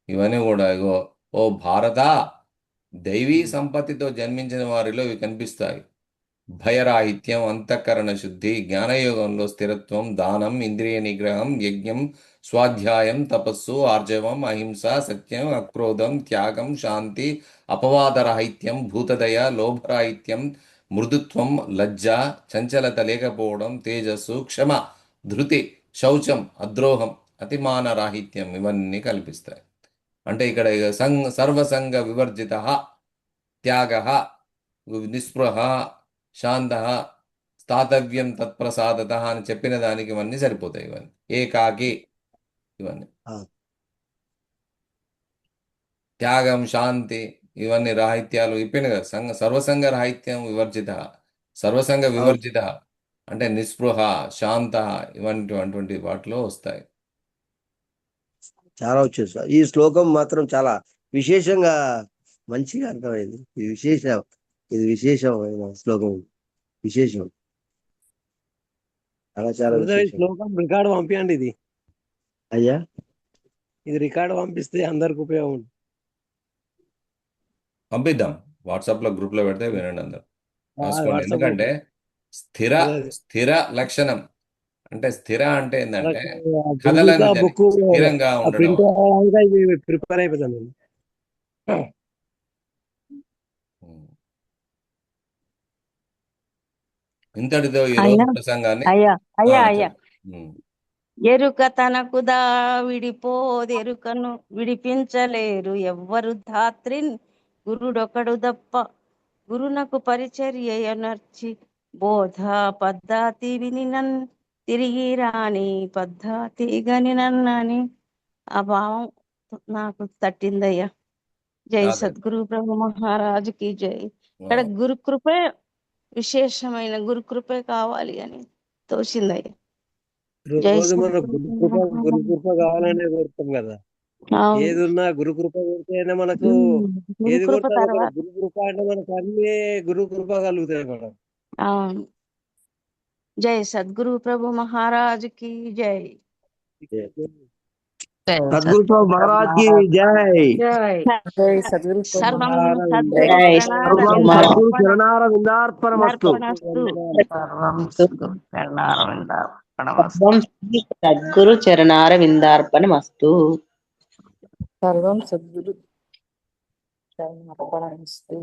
ఇవన్నీ కూడా ఇగో ఓ భారత, దైవీ సంపత్తితో జన్మించిన వారిలో ఇవి కనిపిస్తాయి. భయరాహిత్యం, అంతఃకరణ శుద్ధి, జ్ఞానయోగంలో స్థిరత్వం, దానం, ఇంద్రియ నిగ్రహం, యజ్ఞం, స్వాధ్యాయం, తపస్సు, ఆర్జవం, అహింస, సత్యం, అక్రోధం, త్యాగం, శాంతి, అపవాదరాహిత్యం, భూతదయ, లోభరాహిత్యం, మృదుత్వం, లజ్జ, చంచలత లేకపోవడం, తేజస్సు, క్షమ, ధృతి, శౌచం, అద్రోహం, అతిమాన రాహిత్యం ఇవన్నీ కల్పిస్తాయి. అంటే ఇక్కడ ఇక సర్వసంగ వివర్జిత, త్యాగ, నిస్పృహ, శాంత, స్థాతవ్యం తత్ప్రసాదత అని చెప్పిన దానికి ఇవన్నీ సరిపోతాయి. ఇవన్నీ ఏకాకి, ఇవన్నీ ఆ, త్యాగం, శాంతి, ఇవన్నీ రాహిత్యాలు ఇప్పిన కదా. సర్వసంగ రాహిత్యం వివర్జిత, సర్వసంగ అవును. వివర్జిత అంటే నిస్పృహ, శాంత ఇవంటి వాటిలో వస్తాయి. చాలా వచ్చేది సార్. ఈ శ్లోకం మాత్రం చాలా విశేషంగా మంచిగా అర్థమైంది. ఇది విశేషమైన శ్లోకం. విశేషం, చాలా విశేషం. శ్లోకం రికార్డు పంపించండి. ఇది అయ్యా, ఇది రికార్డు పంపిస్తే అందరికి ఉపయోగం ఉంటుంది. పంపిద్దాం, వాట్సాప్లో గ్రూప్లో పెడితే వినండి అందరు, రాసుకోండి. వాట్సాప్ ఎందుకంటే స్థిర అదే. స్థిర లక్షణం అంటే స్థిర అంటే ఏంటంటే గురుగీత కదలనిదని, బుక్ స్థిరంగా ఉండడం. ప్రింట్ ప్రిపేర్ అయిపోతాను నేను. ఇంతటితో ఈ రోజు అయ్యా ప్రసంగాన్ని అయ్యా అయ్యా ఆ, అయ్యా ఉమ్. ఎరుక తనకుదా విడిపోదెరుకను విడిపించలేరు ఎవ్వరు ధాత్రిన్ గురుడొకడు దప్ప గురునకు పరిచర్యనర్చి బోధ పద్ధతి వినినన్ తిరిగి రాని పద్ధతి గనినన్నని ఆ భావం నాకు తట్టిందయ్యా. జై అదే సద్గురు బ్రహ్మ మహారాజుకి జై. ఇక్కడ గురుకృపే విశేషమైన గురుకృపే కావాలి అని తోచిందయ్యా. జై రోజు మన సద్గురు గురుకృప కావాలనే కోరుతాం కదా. అవును. ఏది ఉన్నా గురుకృప కొడితేనే మనకు ఏది గురుకృప కొట్టాలో మన తర్వాత గురుకృప అంటే మనకు అన్ని గురుకృప కలుగుతాయి మనం. అవును. జై సద్గురు ప్రభు మహారాజుకి జై. సద్గురు సాబ్ మహారాజ్ కి జై. జై సద్గురు సర్వం సద్గురు జై సర్వం సద్గురు చరణార విందార్పణమస్తు. సర్వం శ్రీ సద్గురు చరణార విందార్పణమస్తు. సర్వం సద్గురు చరణార్పణమస్తు.